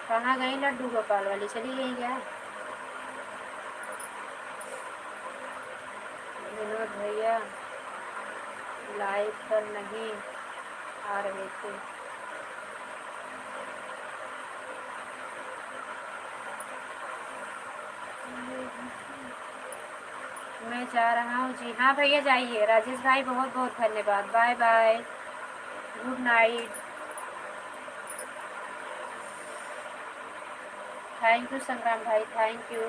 कहाँ गई लड्डू गोपाल वाली, चली गई क्या? विनोद भैया लाइव पर नहीं आ रहे थे। मैं जा रहा हूँ जी। हाँ भैया जाइए। राजेश भाई बहुत बहुत धन्यवाद, bye bye, good night. Thank you Sangram भाई, थैंक यू।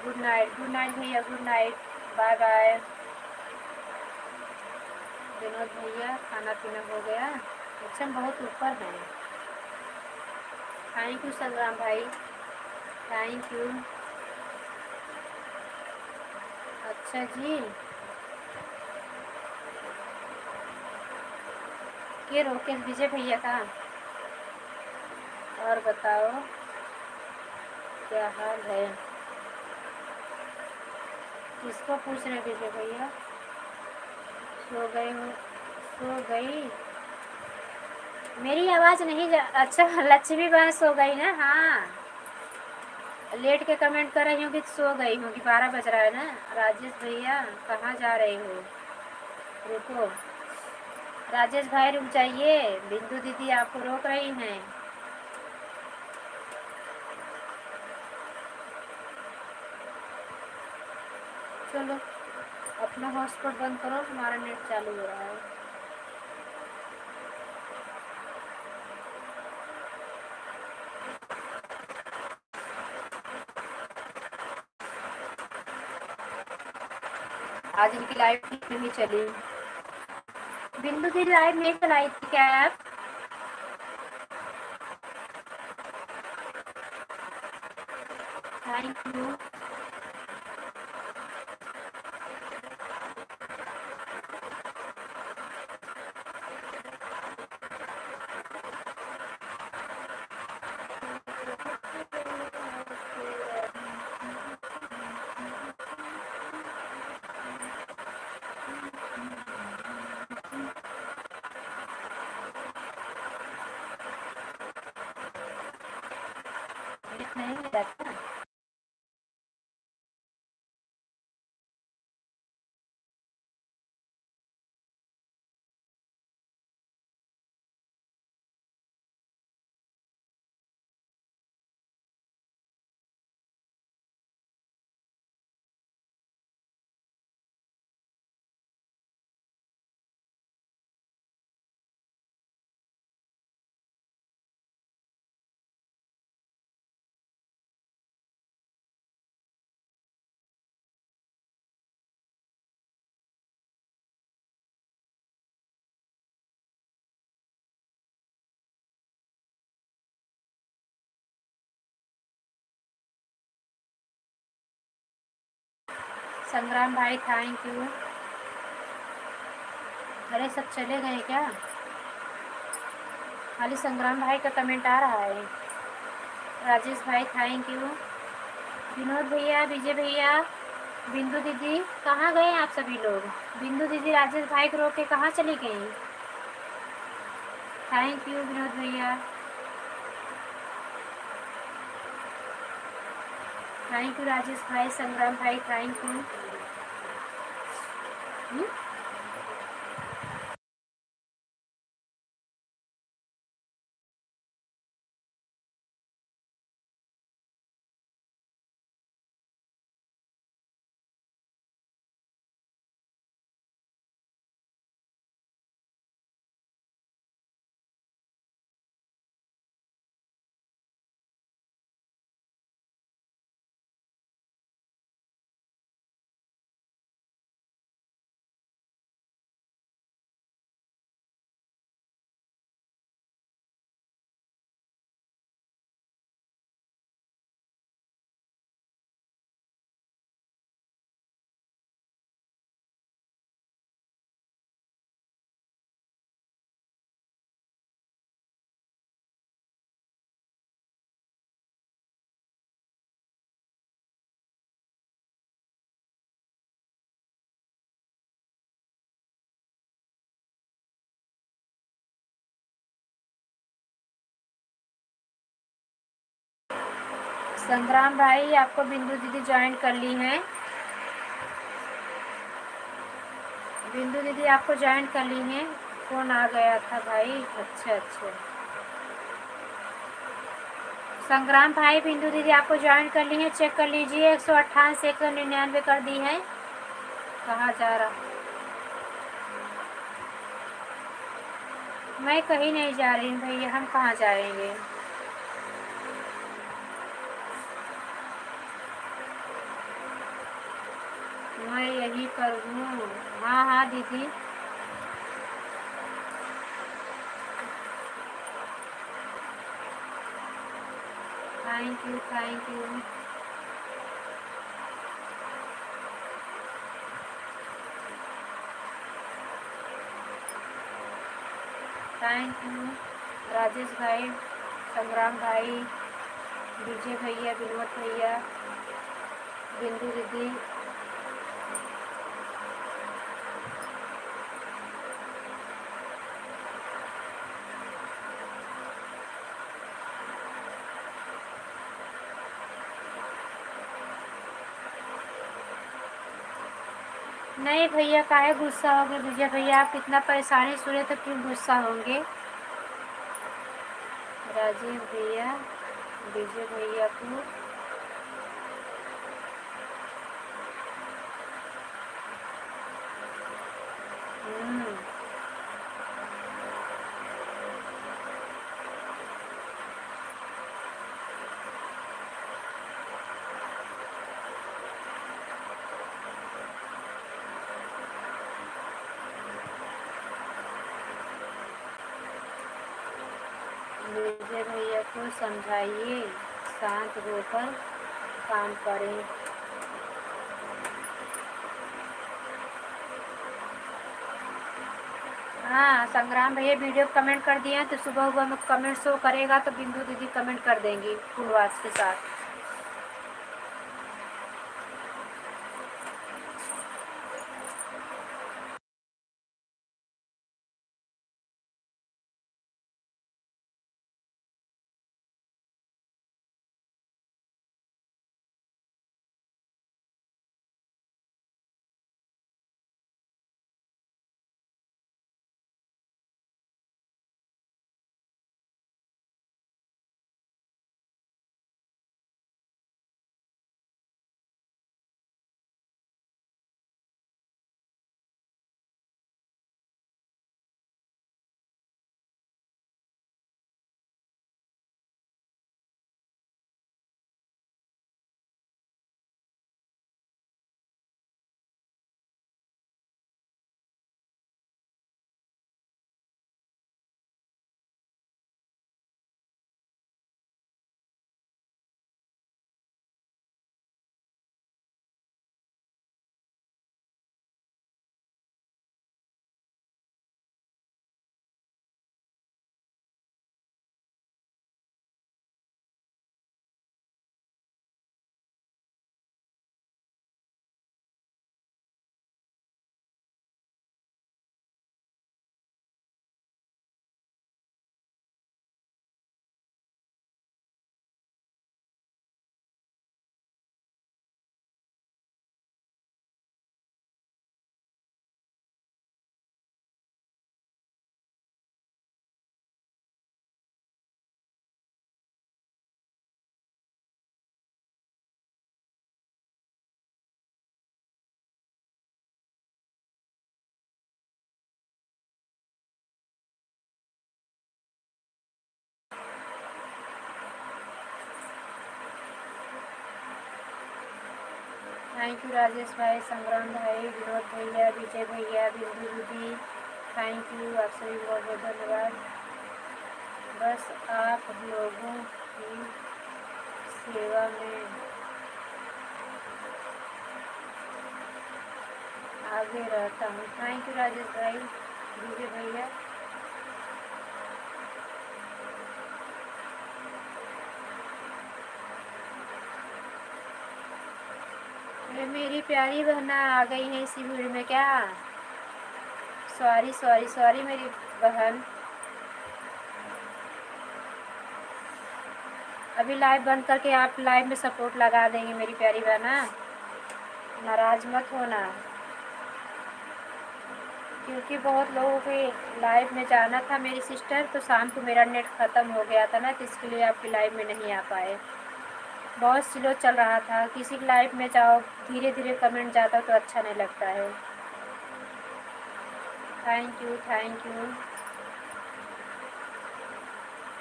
गुड नाइट भैया, good night, bye bye. Vinod भैया खाना पीना हो गया? अच्छा, बहुत ऊपर है। थैंक यू संग्राम भाई, थैंक यू। अच्छा जी, ये रोके विजय भैया का। और बताओ क्या हाल है? किसको पूछ रहे विजय भैया? सो गए हो? सो गई? मेरी आवाज़ नहीं जा अच्छा, लक्ष्मी बहन सो गई ना? हाँ, लेट के कमेंट कर रही हूँ कि सो गई हूँ कि 12 बज रहा है ना। राजेश भैया कहाँ जा रहे हो? रुको, राजेश भाई रुक जाइए, बिंदु दीदी आपको रोक रही हैं। चलो अपना हॉटस्पॉट बंद करो, तुम्हारा नेट चालू हो रहा है। आज इनकी लाइव नहीं चली। बिंदु दीदी लाइव नहीं चलाई थी क्या आप? Thank you. नहीं मिला था। संग्राम भाई थैंक यू। अरे सब चले गए क्या? खाली संग्राम भाई का कमेंट आ रहा है। राजेश भाई थैंक यू। विनोद भैया, विजय भैया, बिंदु दीदी कहाँ गए आप सभी लोग? बिंदु दीदी राजेश भाई को रोक के कहाँ चली गई? थैंक यू विनोद भैया, थैंक यू राजेश भाई, संग्राम भाई थैंक यू। संग्राम भाई आपको बिंदु दीदी ज्वाइन कर ली हैं। बिंदु दीदी आपको ज्वाइन कर ली हैं। फोन आ गया था भाई। अच्छा अच्छा, संग्राम भाई बिंदु दीदी आपको ज्वाइन कर ली है, चेक कर लीजिए। 198 199 कर दी है। कहाँ जा रहा? मैं कहीं नहीं जा रही हूँ भैया, हम कहाँ जाएंगे? मैं यही कर हूँ। हाँ हाँ दीदी। Thank you thank you. Thank you Rajesh भाई, संग्राम भाई, विजय भैया, विनोद भैया, बिंदु दीदी। नहीं भैया, काहे गुस्सा होंगे विजय भैया, आप इतना परेशानी सुने तो क्यों गुस्सा होंगे। राजीव भैया, विजय भैया को विजय भैया को समझाइए शांत होकर काम करें। हाँ संग्राम भैया वीडियो कमेंट कर दिए हैं तो सुबह सुबह में कमेंट शो करेगा तो बिंदु दीदी कमेंट कर देंगी फुलवास के साथ। थैंक यू राजेश भाई, संग्राम भाई, विनोद भैया, विजय भैया, बिंदु दीदी। थैंक यू, आप सभी बहुत बहुत धन्यवाद। बस आप लोगों की सेवा में आगे रहता हूँ। थैंक यू राजेश भाई, विजय भैया। ये मेरी प्यारी बहना आ गई है इसी भीड़ में क्या। सॉरी सॉरी सॉरी मेरी बहन। अभी लाइव बंद करके आप लाइव में सपोर्ट लगा देंगे मेरी प्यारी बहना, नाराज मत होना। क्योंकि बहुत लोगों के लाइव में जाना था मेरी सिस्टर, तो शाम को मेरा नेट ख़त्म हो गया था ना, तो इसके लिए आपकी लाइव में नहीं आ पाए। बहुत स्लो चल रहा था, किसी की लाइव में जाओ धीरे धीरे कमेंट जाता तो अच्छा नहीं लगता है। Thank you thank you.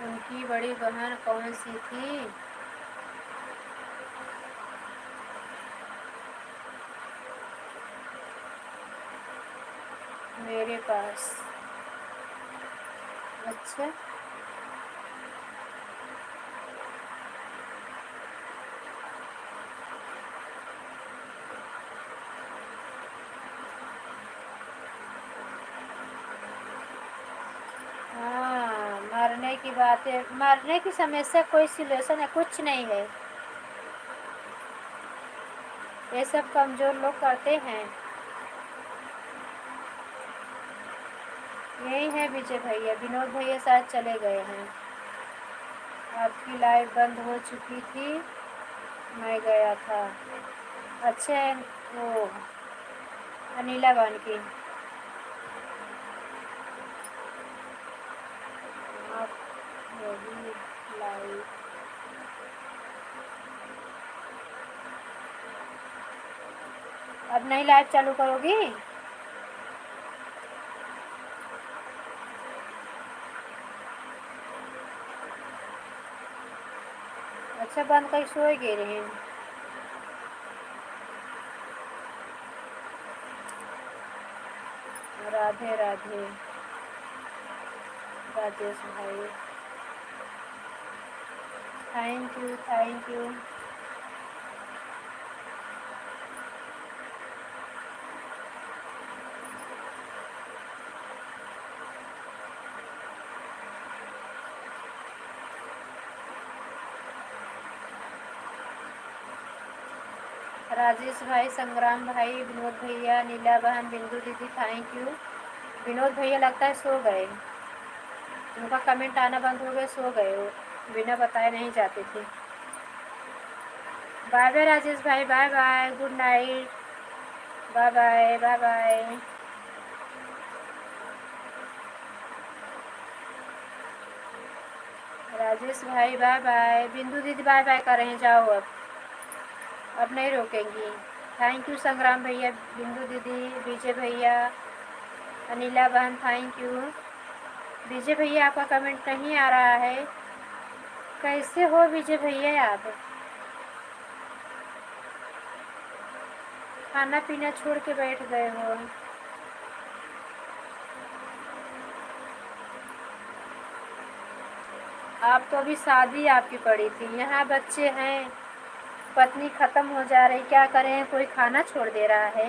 उनकी बड़ी बहन कौन सी थी? पास। अच्छा, हाँ, मरने की बात है। मरने की समस्या कोई सॉल्यूशन है? कुछ नहीं है। ये सब कमज़ोर लोग करते हैं। यही है विजय भैया। विनोद भैया शायद चले गए हैं। आपकी लाइव बंद हो चुकी थी, मैं गया था। अच्छा, वो अनिला बन की। आप वही लाइव। अब नहीं लाइव चालू करोगी? अच्छा, बंद कर सोए गे रहे हैं। राधे राधे राजेश भाई, thank you thank you. Rajesh भाई, संग्राम भाई, विनोद भैया, नीला बहन, बिंदु दीदी, थैंक यू। विनोद भैया लगता है सो गए। उनका कमेंट आना बंद हो गया, सो गए वो। बिना बताए नहीं जाते थे। बाय बाय राजेश भाई, bye bye, good night, bye bye bye bye. Rajesh भाई बाय बाय। बिंदु दीदी बाय बाय कर रहे हैं, जाओ अब नहीं रोकेंगी। थैंक यू संग्राम भैया, बिंदु दीदी, विजय भैया, अनिला बहन, थैंक यू। विजय भैया आपका कमेंट नहीं आ रहा है। कैसे हो विजय भैया आप? खाना पीना छोड़ के बैठ गए हो। आप तो अभी शादी आपकी पड़ी थी, यहाँ बच्चे हैं, पत्नी ख़त्म हो जा रही, क्या करें? कोई खाना छोड़ दे रहा है।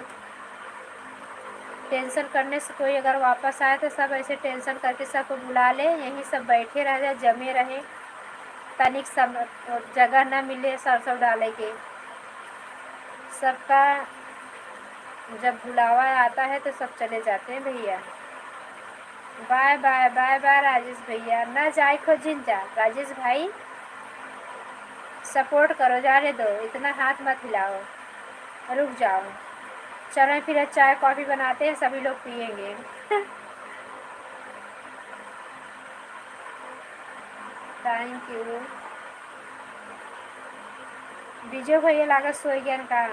टेंशन करने से कोई अगर वापस आए तो सब ऐसे टेंशन करके सबको बुला ले, यहीं सब बैठे रह जाए, जमे रहे, तनिक सब जगह न मिले सरसों डाले के। सबका जब बुलावा आता है तो सब चले जाते हैं भैया। Bye bye bye bye Rajesh भैया। ना जाए खो जिन जा राजेश भाई, सपोर्ट करो, जाने दो, इतना हाथ मत हिलाओ, रुक जाओ। चलें फिर चाय कॉफ़ी बनाते हैं, सभी लोग पियेंगे। Thank you. विजय भैया लागत सोई गया का।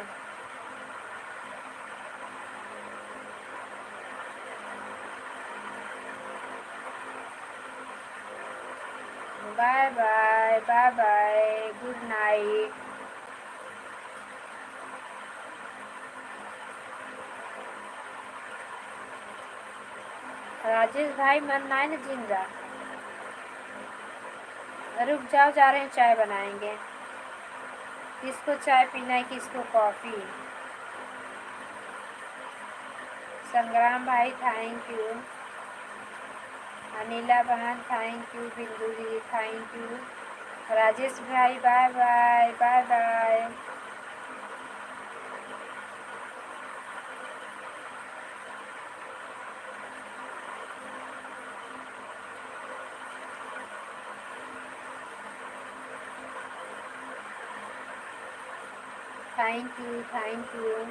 Bye bye bye bye, good night. Rajesh भाई मन ना है जिंदा, रुक जाओ, जा रहे हैं, चाय बनाएंगे। किसको चाय पीना है, किसको कॉफ़ी? संग्राम भाई थैंक यू, अनिला बहन थैंक यू, बिंदु दीदी थैंक यू, राजेश भाई bye bye bye bye. Thank you thank you.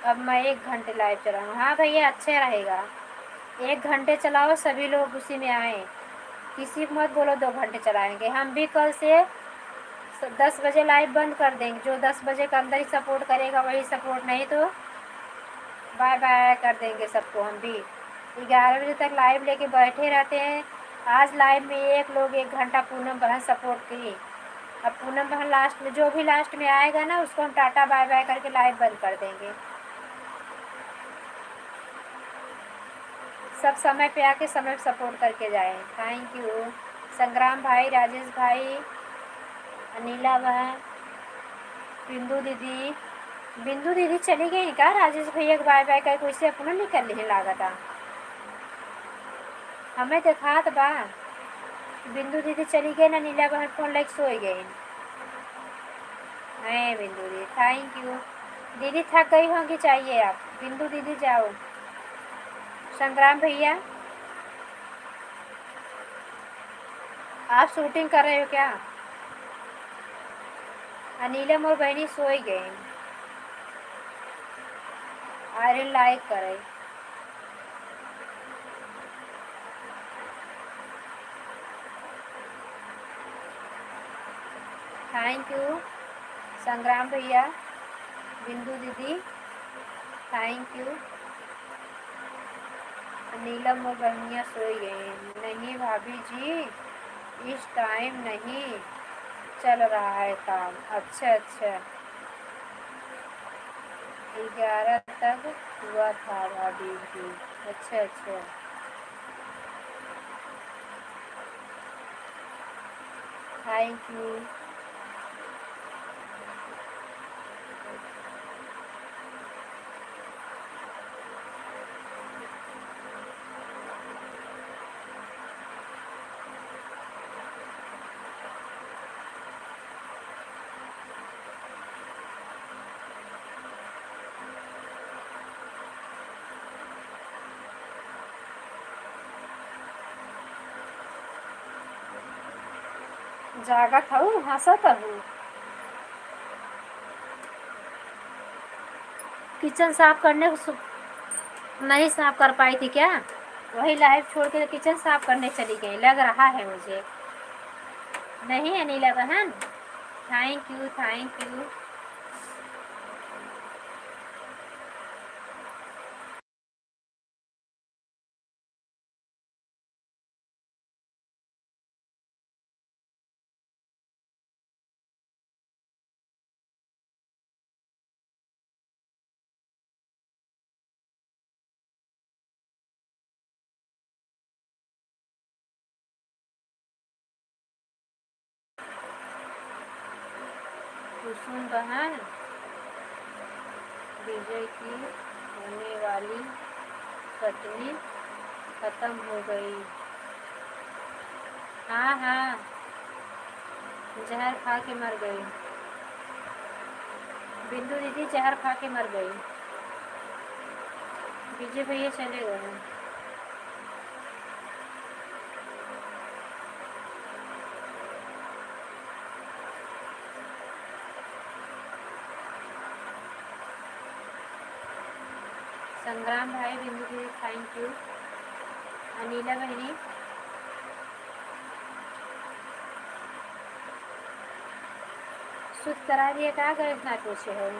अब मैं 1 घंटे लाइव चलाऊँ? हाँ भैया, अच्छा रहेगा। 1 घंटे चलाओ, सभी लोग उसी में आए। किसी को मत बोलो 2 घंटे चलाएंगे। हम भी कल से 10 बजे लाइव बंद कर देंगे। जो 10 बजे के अंदर ही सपोर्ट करेगा वही सपोर्ट, नहीं तो बाय बाय कर देंगे सबको। हम भी 11 बजे तक लाइव लेके बैठे रहते हैं। आज लाइव में एक लोग 1 घंटा पूनम बहन सपोर्ट की। अब पूनम बहन लास्ट में, जो भी लास्ट में आएगा ना उसको हम टाटा बाय बाय करके लाइव बंद कर देंगे। सब समय पे आके समय सपोर्ट करके जाएं। थैंक यू संग्राम भाई, राजेश भाई, अनिला बहन, बिंदु दीदी। बिंदु दीदी चली गई क्या? राजेश भैया बाय बाय करके उससे अपना निकल नहीं लागता। हमें देखा तो बा बिंदु दीदी चली गई ना, नीला बहन फोन लाइक सोई गई है। बिंदु दीदी थैंक यू। दीदी थक गई होंगी, चाहिए आप। बिंदु दीदी जाओ। संग्राम भैया आप शूटिंग कर रहे हो क्या? अनिलम और बहनी सोई गई। आयरन लाइक करे। थैंक यू संग्राम भैया, बिंदु दीदी थैंक यू। नीलम और बहनियाँ सोई गई। नहीं भाभी जी, इस टाइम नहीं चल रहा है काम। अच्छा अच्छा, 11 तक हुआ था भाभी जी। अच्छा अच्छा, थैंक यू। जागत हूँ, हंसत हूँ। किचन साफ करने को नहीं साफ कर पाई थी क्या? वही लाइव छोड़ के किचन साफ करने चली गई लग रहा है मुझे। नहीं अनिला बहन, थैंक यू थैंक यू। कुसुम बहन, विजय की होने वाली कटनी खत्म हो गई। हाँ हाँ, जहर खा के मर गई। बिंदु दीदी जहर खा के मर गई। विजय भैया चले गए हैं। संग्राम भाई, बिंदु दीदी थैंक यू। अनिला बहनी सुध करा दिए का गए इतना पूछे हो।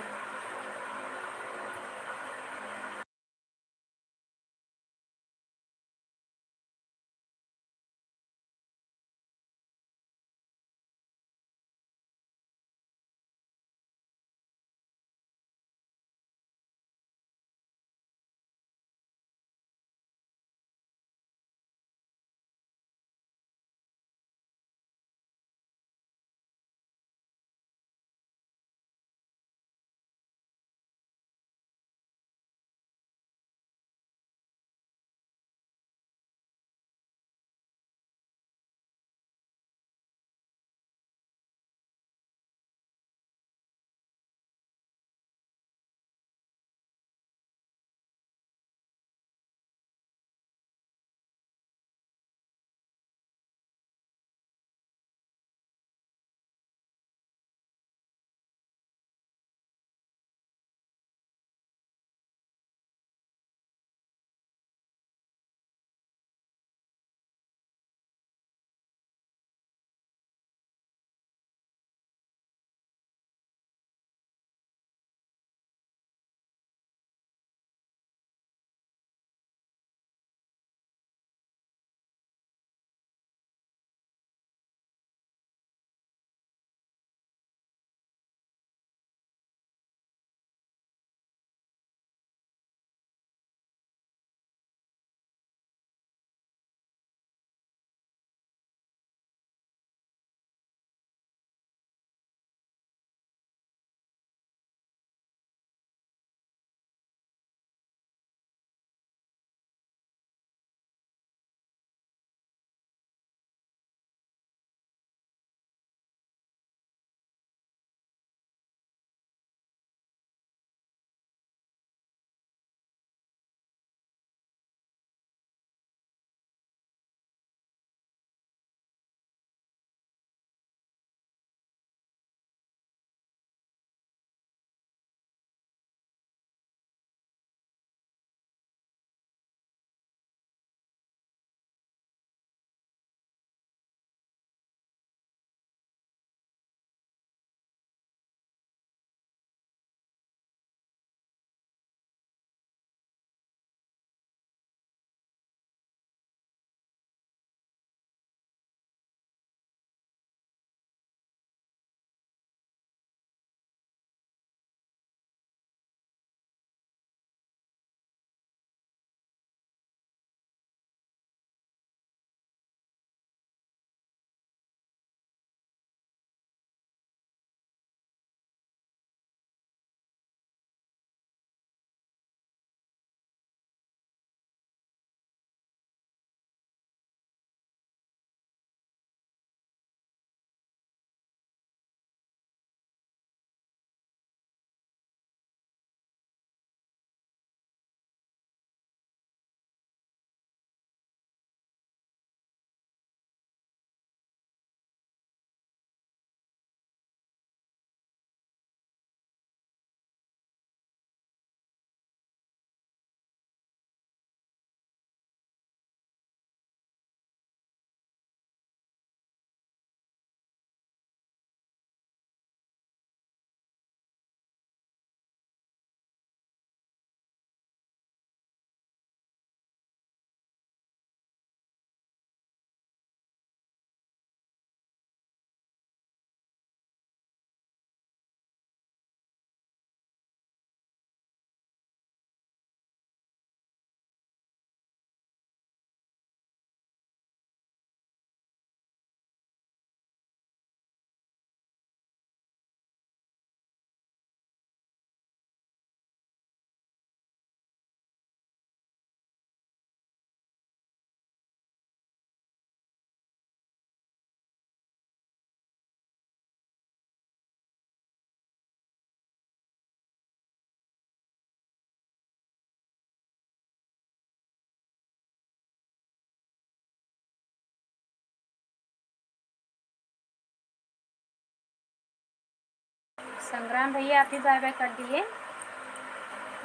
संग्राम भैया आप भी बाय बाय कर दिए।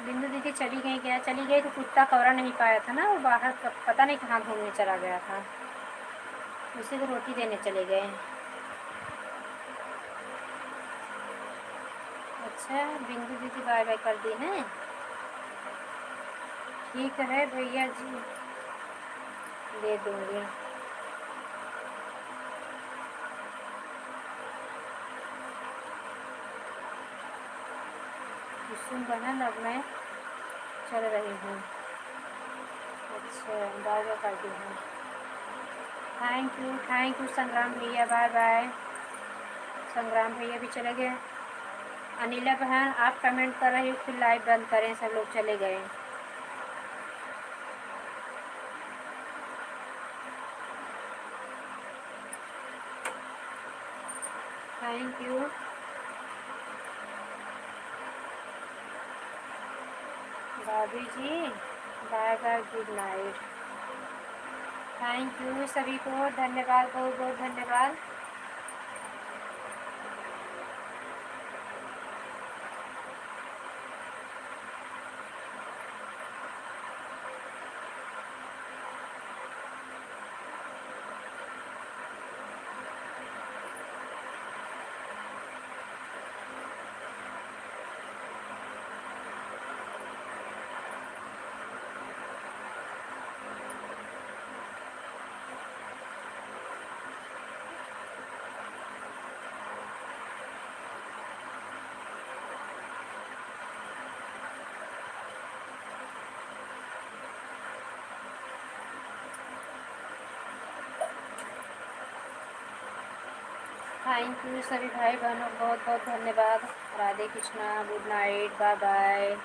बिंदु दीदी चली गई, क्या चली गई तो कुत्ता कवरा नहीं पाया था ना, वो बाहर पता नहीं कहाँ घूमने चला गया था, उसी को रोटी देने चले गए। अच्छा बिंदु दीदी बाय बाय कर दी हैं, ठीक है भैया जी दे दूँगी। कुसुम बहन अब मैं चल रही हूँ। अच्छा बाय बाय कर दी हूँ। थैंक यू संग्राम भैया, बाय बाय। संग्राम भैया भी चले गए। अनिला बहन आप कमेंट कर रही हो, फिर लाइव बंद करें, सब लोग चले गए। Thank you. भाभी जी bye bye, good night. Thank you सभी को, धन्यवाद, बहुत बहुत धन्यवाद। थैंक यू सभी भाई बहनों, बहुत बहुत धन्यवाद। Radhe Krishna, good night, bye bye.